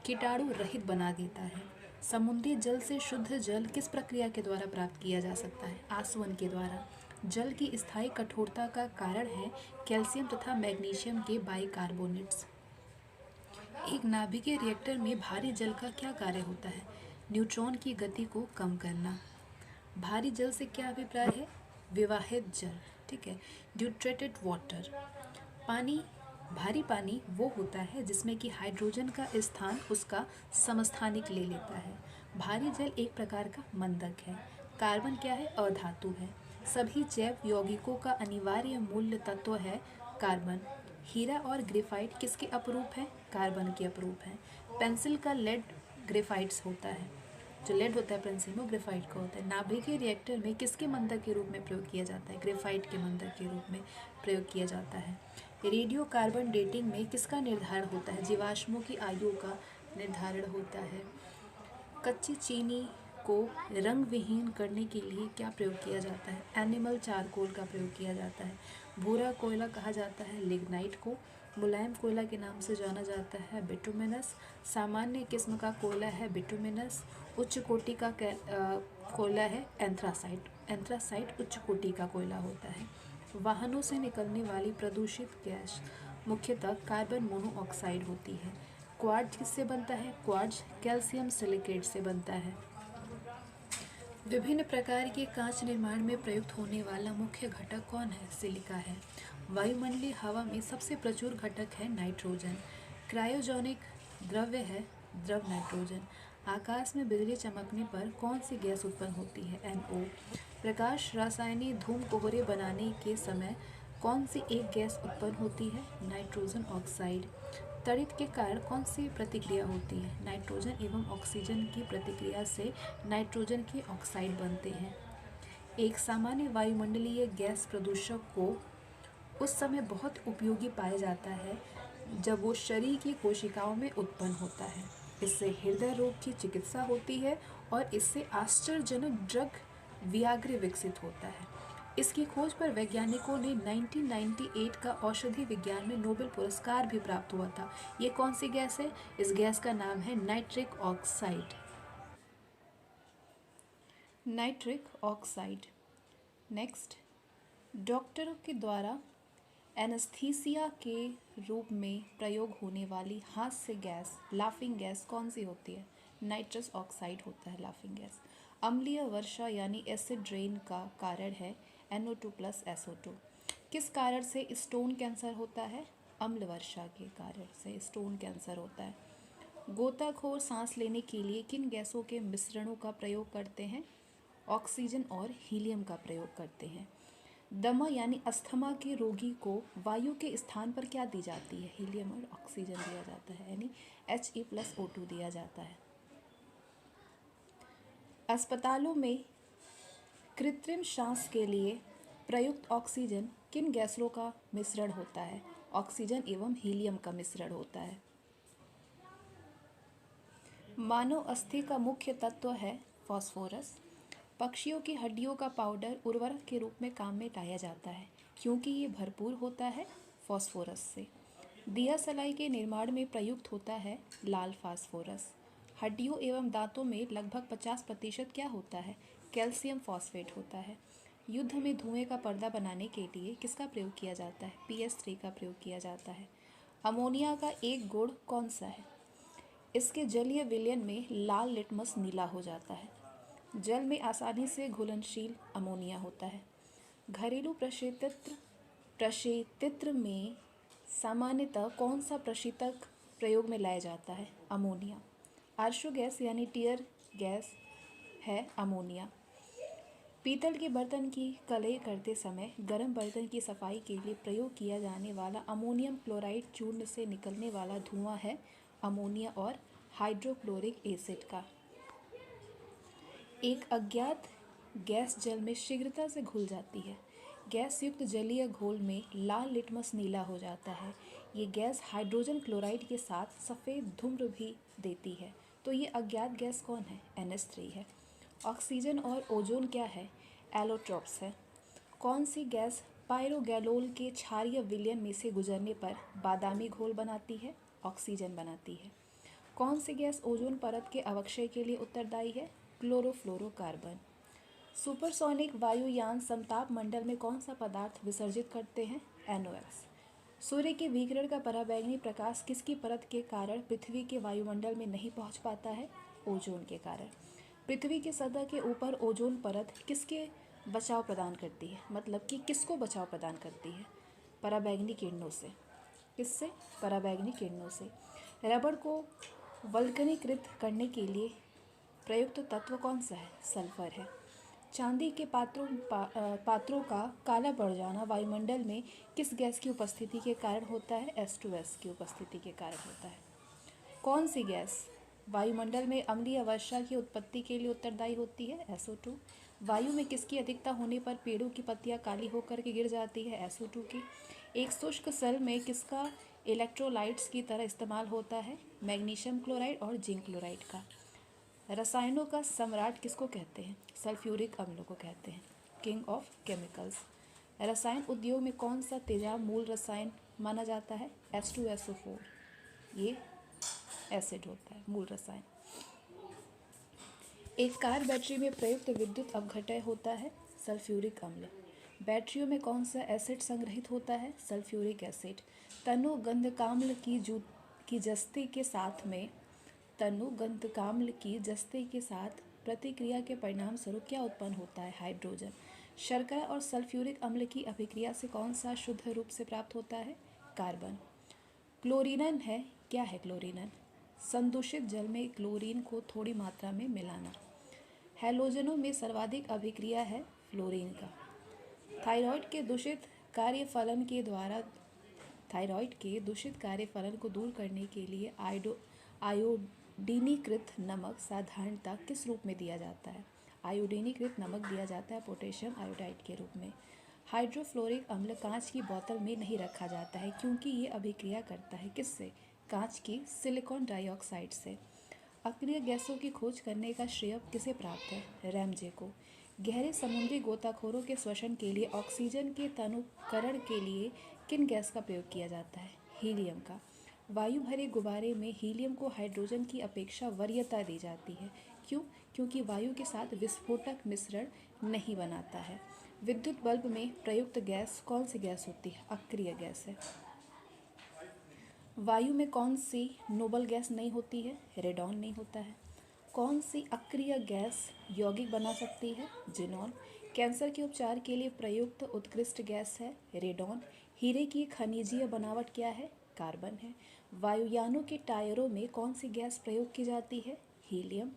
कीटाणु रहित बना देता है। समुद्री जल से शुद्ध जल किस प्रक्रिया के द्वारा प्राप्त किया जा सकता है? आसवन के द्वारा। जल की स्थायी कठोरता का कारण है कैल्शियम तथा मैग्नीशियम के बाइकार्बोनेट्स। एक नाभिकीय रिएक्टर में भारी जल का क्या कार्य होता है? न्यूट्रॉन की गति को कम करना। भारी जल से क्या अभिप्राय है? विवाहित जल, ठीक है। ड्यूट्रेटेड वाटर। भारी पानी वो होता है जिसमें कि हाइड्रोजन का स्थान उसका समस्थानिक ले लेता है। भारी जल एक प्रकार का मंदक है। कार्बन क्या है? अधातु है। सभी जैव यौगिकों का अनिवार्य मूल तत्व है कार्बन। हीरा और ग्रेफाइट किसके अपरूप है? कार्बन के अपरूप है। पेंसिल का लेड ग्रेफाइट्स होता है। जो लेड होता है पेंसिल में ग्रेफाइट का होता है। नाभिकीय रिएक्टर में किसके मंदक के रूप में प्रयोग किया जाता है? ग्रेफाइट के मंदक के रूप में प्रयोग किया जाता है। रेडियो कार्बन डेटिंग में किसका निर्धारण होता है? जीवाश्मों की आयु का निर्धारण होता है। कच्ची चीनी को रंग विहीन करने के लिए क्या प्रयोग किया जाता है? एनिमल चारकोल का प्रयोग किया जाता है। भूरा कोयला कहा जाता है लिग्नाइट को। मुलायम कोयला के नाम से जाना जाता है बिटुमिनस। सामान्य किस्म का कोयला है बिटुमिनस। उच्च कोटि का कोयला है एंथ्रासाइट। एंथ्रासाइट उच्च कोटि का कोयला होता है। वाहनों से निकलने वाली प्रदूषित गैस मुख्यतः कार्बन मोनोऑक्साइड होती है। क्वार्ट्ज किससे बनता है? क्वार्ट्ज कैल्शियम सिलिकेट से बनता है। विभिन्न प्रकार के कांच निर्माण में प्रयुक्त होने वाला मुख्य घटक कौन है? सिलिका है। वायुमंडलीय हवा में सबसे प्रचुर घटक है नाइट्रोजन। क्रायोजेनिक द्रव्य है द्रव नाइट्रोजन। आकाश में बिजली चमकने पर कौन सी गैस उत्पन्न होती है? NO। प्रकाश रासायनिक धूम कोहरे बनाने के समय कौन सी एक गैस उत्पन्न होती है? Nitrogen oxide. तड़ित के कारण कौन सी प्रतिक्रिया होती है? नाइट्रोजन एवं ऑक्सीजन की प्रतिक्रिया से नाइट्रोजन के ऑक्साइड बनते हैं। एक सामान्य वायुमंडलीय गैस प्रदूषक को उस समय बहुत उपयोगी पाया जाता है जब वो शरीर की कोशिकाओं में उत्पन्न होता है। इससे हृदय रोग की चिकित्सा होती है और इससे आश्चर्यजनक ड्रग वियाग्रे विकसित होता है। इसकी खोज पर वैज्ञानिकों ने 1998 का औषधि विज्ञान में नोबेल पुरस्कार भी प्राप्त हुआ था। ये कौन सी गैस है? इस गैस का नाम है nitric oxide. Nitric oxide. Next, डॉक्टरों के द्वारा एनेस्थीसिया के रूप में प्रयोग होने वाली हास्य गैस, लाफिंग गैस कौन सी होती है? नाइट्रस ऑक्साइड होता है लाफिंग गैस। अम्लीय वर्षा यानी एसिड रेन का कारण है NO2 प्लस SO2। किस कारण से स्टोन कैंसर होता है? अम्ल वर्षा के कारण से स्टोन कैंसर होता है। गोताखोर सांस लेने के लिए किन गैसों के मिश्रणों का प्रयोग करते हैं? ऑक्सीजन और हीलियम का प्रयोग करते हैं। दमा यानी अस्थमा के रोगी को वायु के स्थान पर क्या दी जाती है? हीलियम और ऑक्सीजन दिया जाता है, यानी He+O2 दिया जाता है। अस्पतालों में कृत्रिम श्वास के लिए प्रयुक्त ऑक्सीजन किन गैसों का मिश्रण होता है? ऑक्सीजन एवं हीलियम का मिश्रण होता है। मानव अस्थि का मुख्य तत्व है फास्फोरस। पक्षियों की हड्डियों का पाउडर उर्वरक के रूप में काम में लाया जाता है क्योंकि ये भरपूर होता है फास्फोरस से। दिया सलाई के निर्माण में प्रयुक्त होता है लाल फास्फोरस। हड्डियों एवं दांतों में लगभग 50% क्या होता है? कैल्शियम फॉस्फेट होता है। युद्ध में धुएं का पर्दा बनाने के लिए किसका प्रयोग किया जाता है? PS3 का प्रयोग किया जाता है। अमोनिया का एक गुण कौन सा है? इसके जलीय विलयन में लाल लिटमस नीला हो जाता है। जल में आसानी से घुलनशील अमोनिया होता है। घरेलू प्रशीतित्र में सामान्यतः कौन सा प्रशीतक प्रयोग में लाया जाता है? अमोनिया। आर्शो गैस यानी टीयर गैस है अमोनिया। पीतल के बर्तन की कलई करते समय गर्म बर्तन की सफाई के लिए प्रयोग किया जाने वाला अमोनियम क्लोराइड चूर्ण से निकलने वाला धुआं है अमोनिया और हाइड्रोक्लोरिक एसिड का। एक अज्ञात गैस जल में शीघ्रता से घुल जाती है। गैस युक्त जलीय घोल में लाल लिटमस नीला हो जाता है। ये गैस हाइड्रोजन क्लोराइड के साथ सफ़ेद धूम्र भी देती है। तो ये अज्ञात गैस कौन है? NH3 है। ऑक्सीजन और ओजोन क्या है? एलोट्रॉप्स है। कौन सी गैस पायरोगैलोल के क्षारीय विलयन में से गुजरने पर बादामी घोल बनाती है? ऑक्सीजन बनाती है। कौन सी गैस ओजोन परत के अवक्षय के लिए उत्तरदायी है? क्लोरोफ्लोरोकार्बन। सुपरसोनिक वायुयान समताप मंडल में कौन सा पदार्थ विसर्जित करते हैं? NOx। सूर्य के विकिरण का पराबैंगनी प्रकाश किसकी परत के कारण पृथ्वी के वायुमंडल में नहीं पहुंच पाता है? ओजोन के कारण। पृथ्वी की सतह के ऊपर ओजोन परत किसके बचाव प्रदान करती है? मतलब कि किसको बचाव प्रदान करती है? पराबैंगनी किरणों से। किससे? पराबैंगनी किरणों से। रबड़ को वल्कनीकृत करने के लिए प्रयुक्त तत्व कौन सा है? सल्फर है। चांदी के पात्रों का काला पड़ जाना वायुमंडल में किस गैस की उपस्थिति के कारण होता है? H2S की उपस्थिति के कारण होता है। कौन सी गैस वायुमंडल में अम्लीय वर्षा की उत्पत्ति के लिए उत्तरदायी होती है? SO2। वायु में किसकी अधिकता होने पर पेड़ों की पत्तियां काली होकर के गिर जाती है? SO2 की। एक शुष्क सेल में किसका इलेक्ट्रोलाइट्स की तरह इस्तेमाल होता है? मैग्नीशियम क्लोराइड और जिंक क्लोराइड का। रसायनों का सम्राट किसको कहते हैं? सल्फ्यूरिक अम्ल को कहते हैं, किंग ऑफ केमिकल्स। रसायन उद्योग में कौन सा तेजाब मूल रसायन माना जाता है? H2SO4। ये एसिड होता है, मूल रसायन। एक कार बैटरी में प्रयुक्त विद्युत अपघटय होता है सल्फ्यूरिक अम्ल। बैटरियों में कौन सा एसिड संग्रहित होता है? Sulphuric acid. तनुगंधकाम्ल की जस्ते के साथ में तनुगंधकाम्ल की जस्ते के साथ प्रतिक्रिया के परिणाम स्वरूप क्या उत्पन्न होता है? हाइड्रोजन। शर्करा और सल्फ्यूरिक अम्ल की अभिक्रिया से कौन सा शुद्ध रूप से प्राप्त होता है? कार्बन। क्लोरीनन है, क्या है क्लोरीनन? संदूषित जल में क्लोरीन को थोड़ी मात्रा में मिलाना। हैलोजनों में सर्वाधिक अभिक्रिया है फ्लोरीन का। थायराइड के दूषित कार्यफलन को दूर करने के लिए आयोडीनीकृत नमक साधारणतः किस रूप में दिया जाता है? आयोडीनीकृत नमक दिया जाता है पोटेशियम आयोडाइड के रूप में। हाइड्रोफ्लोरिक अम्ल कांच की बोतल में नहीं रखा जाता है क्योंकि ये अभिक्रिया करता है किससे? कांच की सिलिकॉन डाइऑक्साइड से। अक्रिय गैसों की खोज करने का श्रेय किसे प्राप्त है? रैमजे को। गहरे समुद्री गोताखोरों के श्वसन के लिए ऑक्सीजन के तनुकरण के लिए किन गैस का प्रयोग किया जाता है? हीलियम का। वायु भरे गुब्बारे में हीलियम को हाइड्रोजन की अपेक्षा वरीयता दी जाती है। क्यों? क्योंकि वायु के साथ विस्फोटक मिश्रण नहीं बनाता है। विद्युत बल्ब में प्रयुक्त गैस कौन सी गैस होती है? अक्रिय गैस है। वायु में कौन सी नोबल गैस नहीं होती है? रेडॉन नहीं होता है। कौन सी अक्रिय गैस यौगिक बना सकती है? जिनॉन। कैंसर के उपचार के लिए प्रयुक्त उत्कृष्ट गैस है? रेडॉन। हीरे की खनिजीय बनावट क्या है? कार्बन है। वायुयानों के टायरों में कौन सी गैस प्रयोग की जाती है? हीलियम।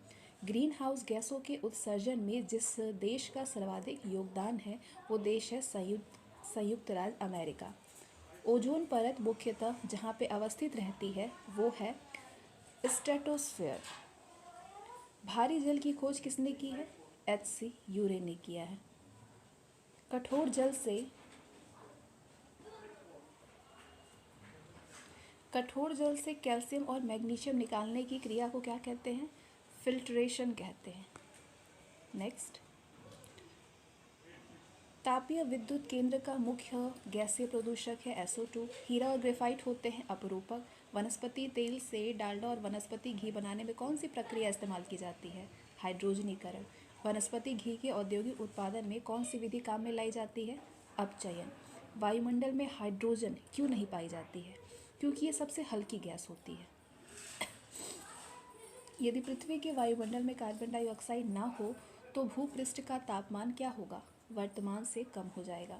ग्रीन हाउस गैसों के उत्सर्जन में जिस देश का सर्वाधिक योगदान है वो देश है संयुक्त राज्य अमेरिका। ओजोन परत मुख्यतः जहाँ पे अवस्थित रहती है वो है स्ट्रेटोस्फीयर। भारी जल की खोज किसने की है? H.C. यूरे ने किया है। कठोर जल से कैल्शियम और मैग्नीशियम निकालने की क्रिया को क्या कहते हैं? फिल्ट्रेशन कहते हैं। नेक्स्ट, तापीय विद्युत केंद्र का मुख्य गैसीय प्रदूषक है SO2। हीरा और ग्रेफाइट होते हैं अपरूपक। वनस्पति तेल से डालडा और वनस्पति घी बनाने में कौन सी प्रक्रिया इस्तेमाल की जाती है? हाइड्रोजनीकरण। वनस्पति घी के औद्योगिक उत्पादन में कौन सी विधि काम में लाई जाती है? अपचयन। वायुमंडल में हाइड्रोजन क्यों नहीं पाई जाती है? क्योंकि ये सबसे हल्की गैस होती है। यदि पृथ्वी के वायुमंडल में कार्बन डाइऑक्साइड ना हो तो भूपृष्ठ का तापमान क्या होगा? वर्तमान से कम हो जाएगा।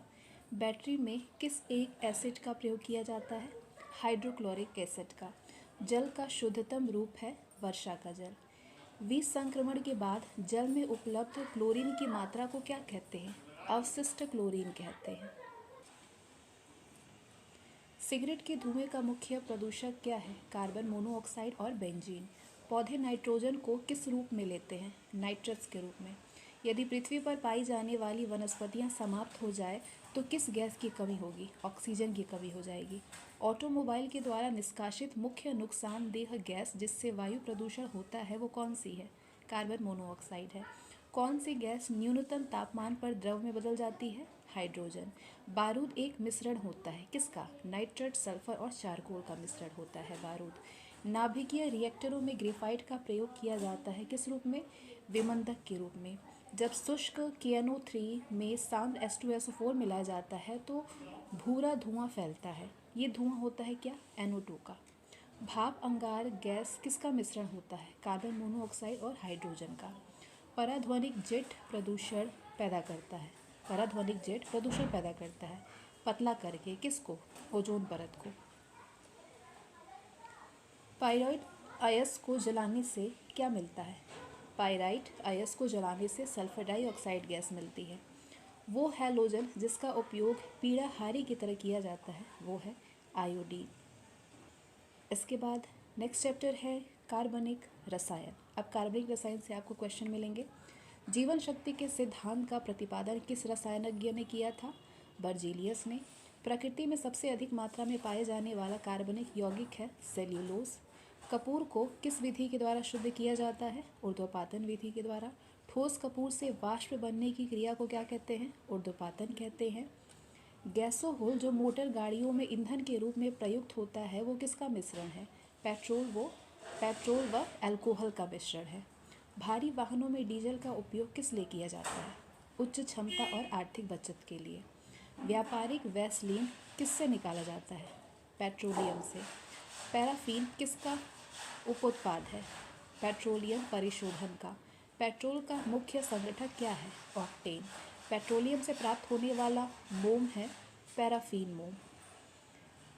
बैटरी में किस एक एसिड का प्रयोग किया जाता है? हाइड्रोक्लोरिक एसिड का। जल का शुद्धतम रूप है वर्षा का जल। विष संक्रमण के बाद जल में उपलब्ध क्लोरीन की मात्रा को क्या कहते हैं? अवशिष्ट क्लोरीन कहते हैं। सिगरेट के धुएं का मुख्य प्रदूषक क्या है? कार्बन मोनोऑक्साइड और बेंजीन। पौधे नाइट्रोजन को किस रूप में लेते हैं? नाइट्रस के रूप में। यदि पृथ्वी पर पाई जाने वाली वनस्पतियां समाप्त हो जाए तो किस गैस की कमी होगी? ऑक्सीजन की कमी हो जाएगी। ऑटोमोबाइल के द्वारा निष्कासित मुख्य नुकसानदेह गैस जिससे वायु प्रदूषण होता है वो कौन सी है? कार्बन मोनोऑक्साइड है। कौन सी गैस न्यूनतम तापमान पर द्रव में बदल जाती है? हाइड्रोजन। बारूद एक मिश्रण होता है किसका? नाइट्रेट, सल्फर और चारकोल का मिश्रण होता है बारूद। नाभिकीय रिएक्टरों में ग्रेफाइट का प्रयोग किया जाता है किस रूप में? विमंदक के रूप में। जब शुष्क KNO3 में शांत H2SO4 मिलाया जाता है तो भूरा धुआं फैलता है। ये धुआं होता है क्या? NO2 का। भाप अंगार गैस किसका मिश्रण होता है? कार्बन मोनोऑक्साइड और हाइड्रोजन का। पराध्वनिक जेट प्रदूषण पैदा करता है। पराध्वनिक जेट प्रदूषण पैदा करता है पतला करके किसको? ओजोन परत को। पाइराइट अयस्क को जलाने से क्या मिलता है? पाइराइट अयस्क को जलाने से सल्फर डाइऑक्साइड गैस मिलती है। वो हैलोजन जिसका उपयोग पीड़ाहारी की तरह किया जाता है वो है आयोडीन। इसके बाद नेक्स्ट चैप्टर है कार्बनिक रसायन। अब कार्बनिक रसायन से आपको क्वेश्चन मिलेंगे। जीवन शक्ति के सिद्धांत का प्रतिपादन किस रसायनज्ञ ने किया था? बर्जीलियस ने। प्रकृति में सबसे अधिक मात्रा में पाए जाने वाला कार्बनिक यौगिक है सेल्यूलोज। कपूर को किस विधि के द्वारा शुद्ध किया जाता है? ऊर्ध्वपातन विधि के द्वारा। ठोस कपूर से वाष्प बनने की क्रिया को क्या कहते हैं? ऊर्ध्वपातन कहते हैं। गैसोहोल जो मोटर गाड़ियों में ईंधन के रूप में प्रयुक्त होता है वो किसका मिश्रण है? पेट्रोल व अल्कोहल का मिश्रण है। भारी वाहनों में डीजल का उपयोग किस लिए किया जाता है? उच्च क्षमता और आर्थिक बचत के लिए। व्यापारिक वैसलीन किससे निकाला जाता है? पेट्रोलियम से। पैराफिन किसका उपोत्पाद है? पेट्रोलियम परिशोधन का। पेट्रोल का मुख्य संगठक क्या है? ऑक्टेन। पेट्रोलियम से प्राप्त होने वाला मोम है पैराफिन मोम।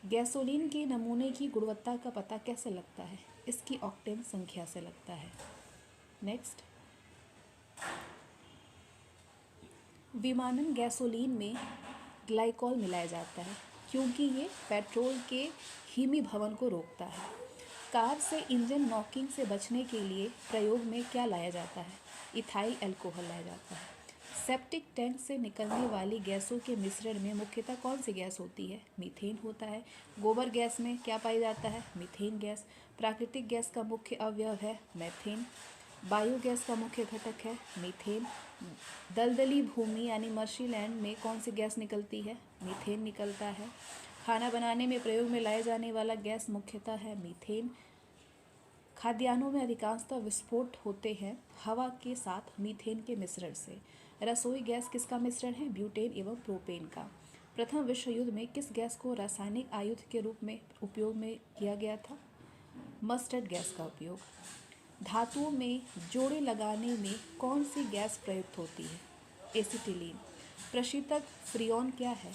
गैसोलीन के नमूने की गुणवत्ता का पता कैसे लगता है? इसकी ऑक्टेन संख्या से लगता है। नेक्स्ट, विमानन गैसोलीन में ग्लाइकॉल मिलाया जाता है क्योंकि ये पेट्रोल के हिमीभवन को रोकता है। कार से इंजन नॉकिंग से बचने के लिए प्रयोग में क्या लाया जाता है? इथाइल अल्कोहल लाया जाता है। सेप्टिक टैंक से निकलने वाली गैसों के मिश्रण में मुख्यतः कौन सी गैस होती है? मीथेन होता है। गोबर गैस में क्या पाया जाता है? Methane gas. प्राकृतिक गैस का मुख्य अवयव है मेथेन। बायोगैस का मुख्य घटक है मीथेन। दलदली भूमि यानी मर्शीलैंड में कौन सी गैस निकलती है? मीथेन निकलता है। खाना बनाने में प्रयोग में लाया जाने वाला गैस मुख्यतः है मीथेन। खाद्यान्नों में अधिकांशतः विस्फोट होते हैं हवा के साथ मीथेन के मिश्रण से। रसोई गैस किसका मिश्रण है? ब्यूटेन एवं प्रोपेन का। प्रथम विश्व युद्ध में किस गैस को रासायनिक आयुध के रूप में उपयोग में किया गया था? मस्टर्ड गैस का उपयोग। धातुओं में जोड़े लगाने में कौन सी गैस प्रयुक्त होती है? एसिटिलीन। प्रशीतक फ्रियोन क्या है?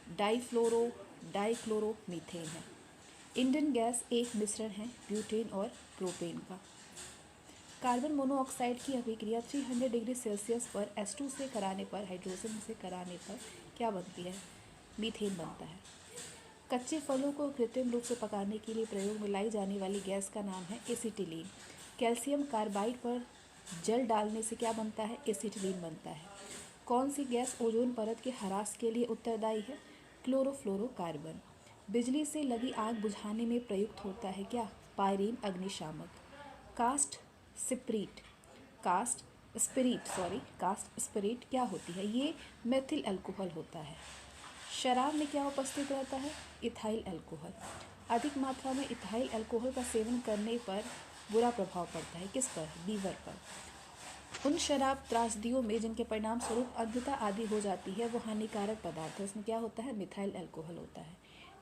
डाइक्लोरोमीथेन है। इंडियन गैस एक मिश्रण है ब्यूटेन और प्रोपेन का। कार्बन मोनोऑक्साइड की अभिक्रिया 300 डिग्री सेल्सियस पर H2 से कराने पर, हाइड्रोजन से कराने पर क्या बनती है? मीथेन बनता है। कच्चे फलों को कृत्रिम रूप से पकाने के लिए प्रयोग में लाई जाने वाली गैस का नाम है एसिटिलीन। कैल्शियम कार्बाइड पर जल डालने से क्या बनता है? एसिटिलीन बनता है। कौन सी गैस ओजोन परत के ह्रास के लिए उत्तरदायी है? क्लोरोफ्लोरोकार्बन। बिजली से लगी आग बुझाने में प्रयुक्त होता है क्या? पायरीन अग्निशामक। कास्ट स्पिरिट क्या होती है? ये मेथिल अल्कोहल होता है। शराब में क्या उपस्थित रहता है? Ethyl alcohol. अधिक मात्रा में इथाइल अल्कोहल का सेवन करने पर बुरा प्रभाव पड़ता है किस पर? लीवर पर। उन शराब त्रासदियों में जिनके परिणाम स्वरूप अंधता आदि हो जाती है वो हानिकारक पदार्थ है, उसमें क्या होता है? मिथाइल अल्कोहल होता है।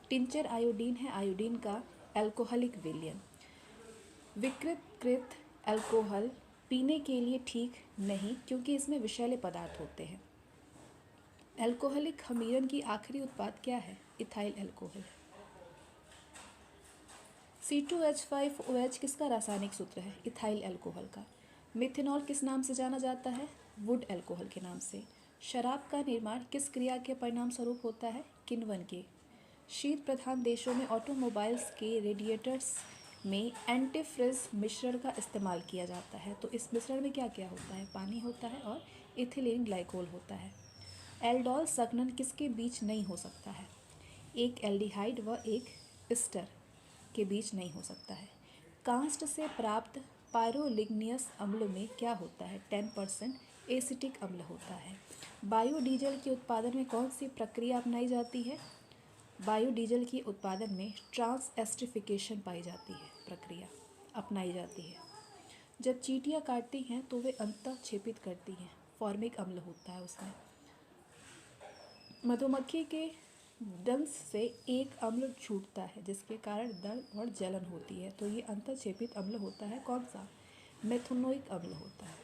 टिंचर आयोडीन है आयोडीन का अल्कोहलिक विलयन। विकृत अल्कोहल पीने के लिए ठीक नहीं क्योंकि इसमें विषैले पदार्थ होते हैं। अल्कोहलिक खमीरन की आखिरी उत्पाद क्या है? Ethyl alcohol. C2H5OH किसका रासायनिक सूत्र है? इथाइल अल्कोहल का। मिथेनॉल किस नाम से जाना जाता है? वुड अल्कोहल के नाम से। शराब का निर्माण किस क्रिया के परिणाम स्वरूप होता है? किण्वन के। शीत प्रधान देशों में ऑटोमोबाइल्स के रेडिएटर्स में एंटीफ्रिज मिश्रण का इस्तेमाल किया जाता है, तो इस मिश्रण में क्या क्या होता है? पानी होता है और इथिलीन ग्लाइकोल होता है। एल्डोल संघनन किसके बीच नहीं हो सकता है? एक एल्डिहाइड व एक एस्टर के बीच नहीं हो सकता है। कांस्ट से प्राप्त पायरोलिग्नियस अम्ल में क्या होता है? 10% एसिटिक अम्ल होता है। बायोडीजल के उत्पादन में कौन सी प्रक्रिया अपनाई जाती है? बायोडीजल के उत्पादन में ट्रांस एस्टरिफिकेशन पाई जाती है, प्रक्रिया अपनाई जाती है। जब चींटियां काटती हैं तो वे अंतः छेपित करती हैं, फॉर्मिक अम्ल होता है उसमें। मधुमक्खी के डंस से एक अम्ल छूटता है जिसके कारण दर्द और जलन होती है, तो ये अंतःक्षेपित अम्ल होता है। कौन सा? मेथनोइक अम्ल होता है।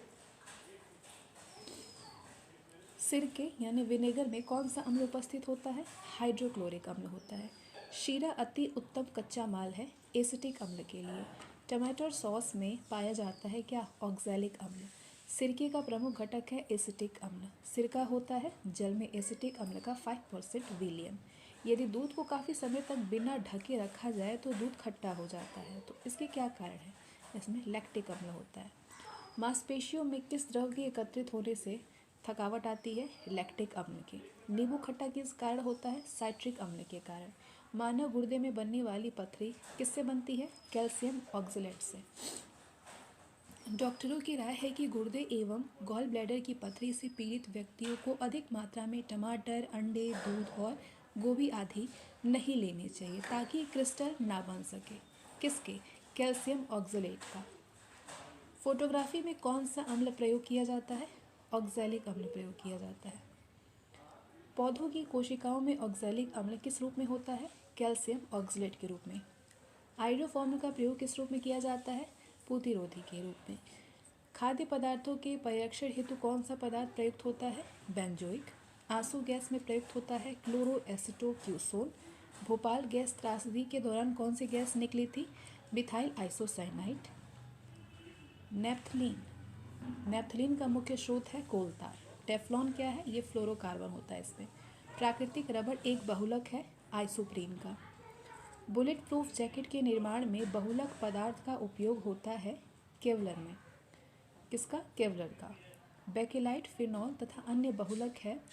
सिरके यानी विनेगर में कौन सा अम्ल उपस्थित होता है? हाइड्रोक्लोरिक अम्ल होता है। शीरा अति उत्तम कच्चा माल है एसिटिक अम्ल के लिए। टमाटो सॉस में पाया जाता है क्या? ऑक्सैलिक अम्ल। सिरके का प्रमुख घटक है एसिटिक अम्ल। सिरका होता है जल में एसिटिक अम्ल का 5% विलयन। यदि दूध को काफ़ी समय तक बिना ढके रखा जाए तो दूध खट्टा हो जाता है, तो इसके क्या कारण है? इसमें लैक्टिक अम्ल होता है। मांसपेशियों में किस द्रव के एकत्रित होने से थकावट आती है? लैक्टिक अम्ल के। नींबू खट्टा किस कारण होता है? साइट्रिक अम्ल के कारण। मानव गुर्दे में बनने वाली पथरी किससे बनती है? कैल्शियम ऑक्सलेट से। डॉक्टरों की राय है कि गुर्दे एवं गॉल ब्लैडर की पथरी से पीड़ित व्यक्तियों को अधिक मात्रा में टमाटर, अंडे, दूध और गोभी आदि नहीं लेने चाहिए ताकि क्रिस्टल ना बन सके। किसके? कैल्शियम ऑक्सलेट का। फोटोग्राफी में कौन सा अम्ल प्रयोग किया जाता है? ऑक्सैलिक अम्ल प्रयोग किया जाता है। पौधों की कोशिकाओं में ऑक्सैलिक अम्ल किस रूप में होता है? कैल्शियम ऑक्सलेट के रूप में। आइडोफॉर्म का प्रयोग किस रूप में किया जाता है? प्रतिरोधी के रूप में। खाद्य पदार्थों के परिरक्षण हेतु कौन सा पदार्थ प्रयुक्त होता है? बेंजोइक। आंसू गैस में प्रयुक्त होता है क्लोरोएसिटोक्यूसोन। भोपाल गैस त्रासदी के दौरान कौन सी गैस निकली थी? Methyl isocyanide. नेप्थलीन का मुख्य स्रोत है कोलतार। टेफ्लॉन क्या है? ये फ्लोरोकार्बन होता है इसमें। प्राकृतिक रबड़ एक बहुलक है आइसोप्रीन का। बुलेट प्रूफ जैकेट के निर्माण में बहुलक पदार्थ का उपयोग होता है केवलर में। किसका? केवलर का। बेकेलाइट, फिनॉल तथा अन्य बहुलक है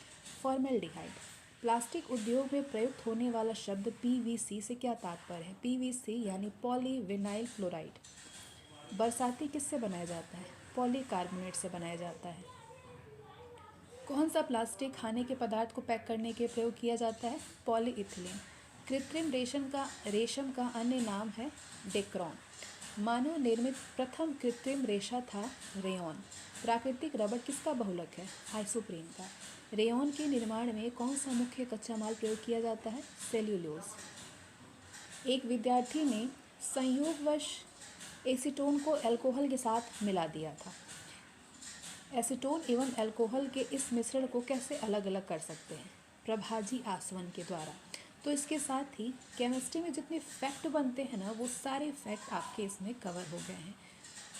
फॉर्मेल्डिहाइड। प्लास्टिक उद्योग में प्रयुक्त होने वाला शब्द PVC से क्या तात्पर्य है? PVC यानी पॉलीविनाइल क्लोराइड। बरसाती किससे बनाया जाता है? पॉलीकार्बोनेट से बनाया जाता है। कौन सा प्लास्टिक खाने के पदार्थ को पैक करने के प्रयोग किया जाता है? पॉलीइथिलीन। कृत्रिम रेशम का अन्य नाम है डेक्रोन। मानव निर्मित प्रथम कृत्रिम रेशा था रेयॉन। प्राकृतिक रबड़ किसका बहुलक है? आइसोप्रीन का। रेयॉन के निर्माण में कौन सा मुख्य कच्चा माल प्रयोग किया जाता है? सेल्यूलोज। एक विद्यार्थी ने संयोगवश एसीटोन को अल्कोहल के साथ मिला दिया था। एसीटोन एवं अल्कोहल के इस मिश्रण को कैसे अलग अलग कर सकते हैं? प्रभाजी आसवन के द्वारा। तो इसके साथ ही केमिस्ट्री में जितने फैक्ट बनते हैं ना, वो सारे फैक्ट आपके इसमें कवर हो गए हैं।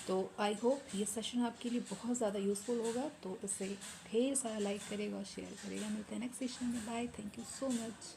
तो आई होप ये सेशन आपके लिए बहुत ज़्यादा यूज़फुल होगा। तो इसे ढेर सारा लाइक करेगा और शेयर करेगा। मिलते हैं नेक्स्ट सेशन में। Bye. Thank you so much.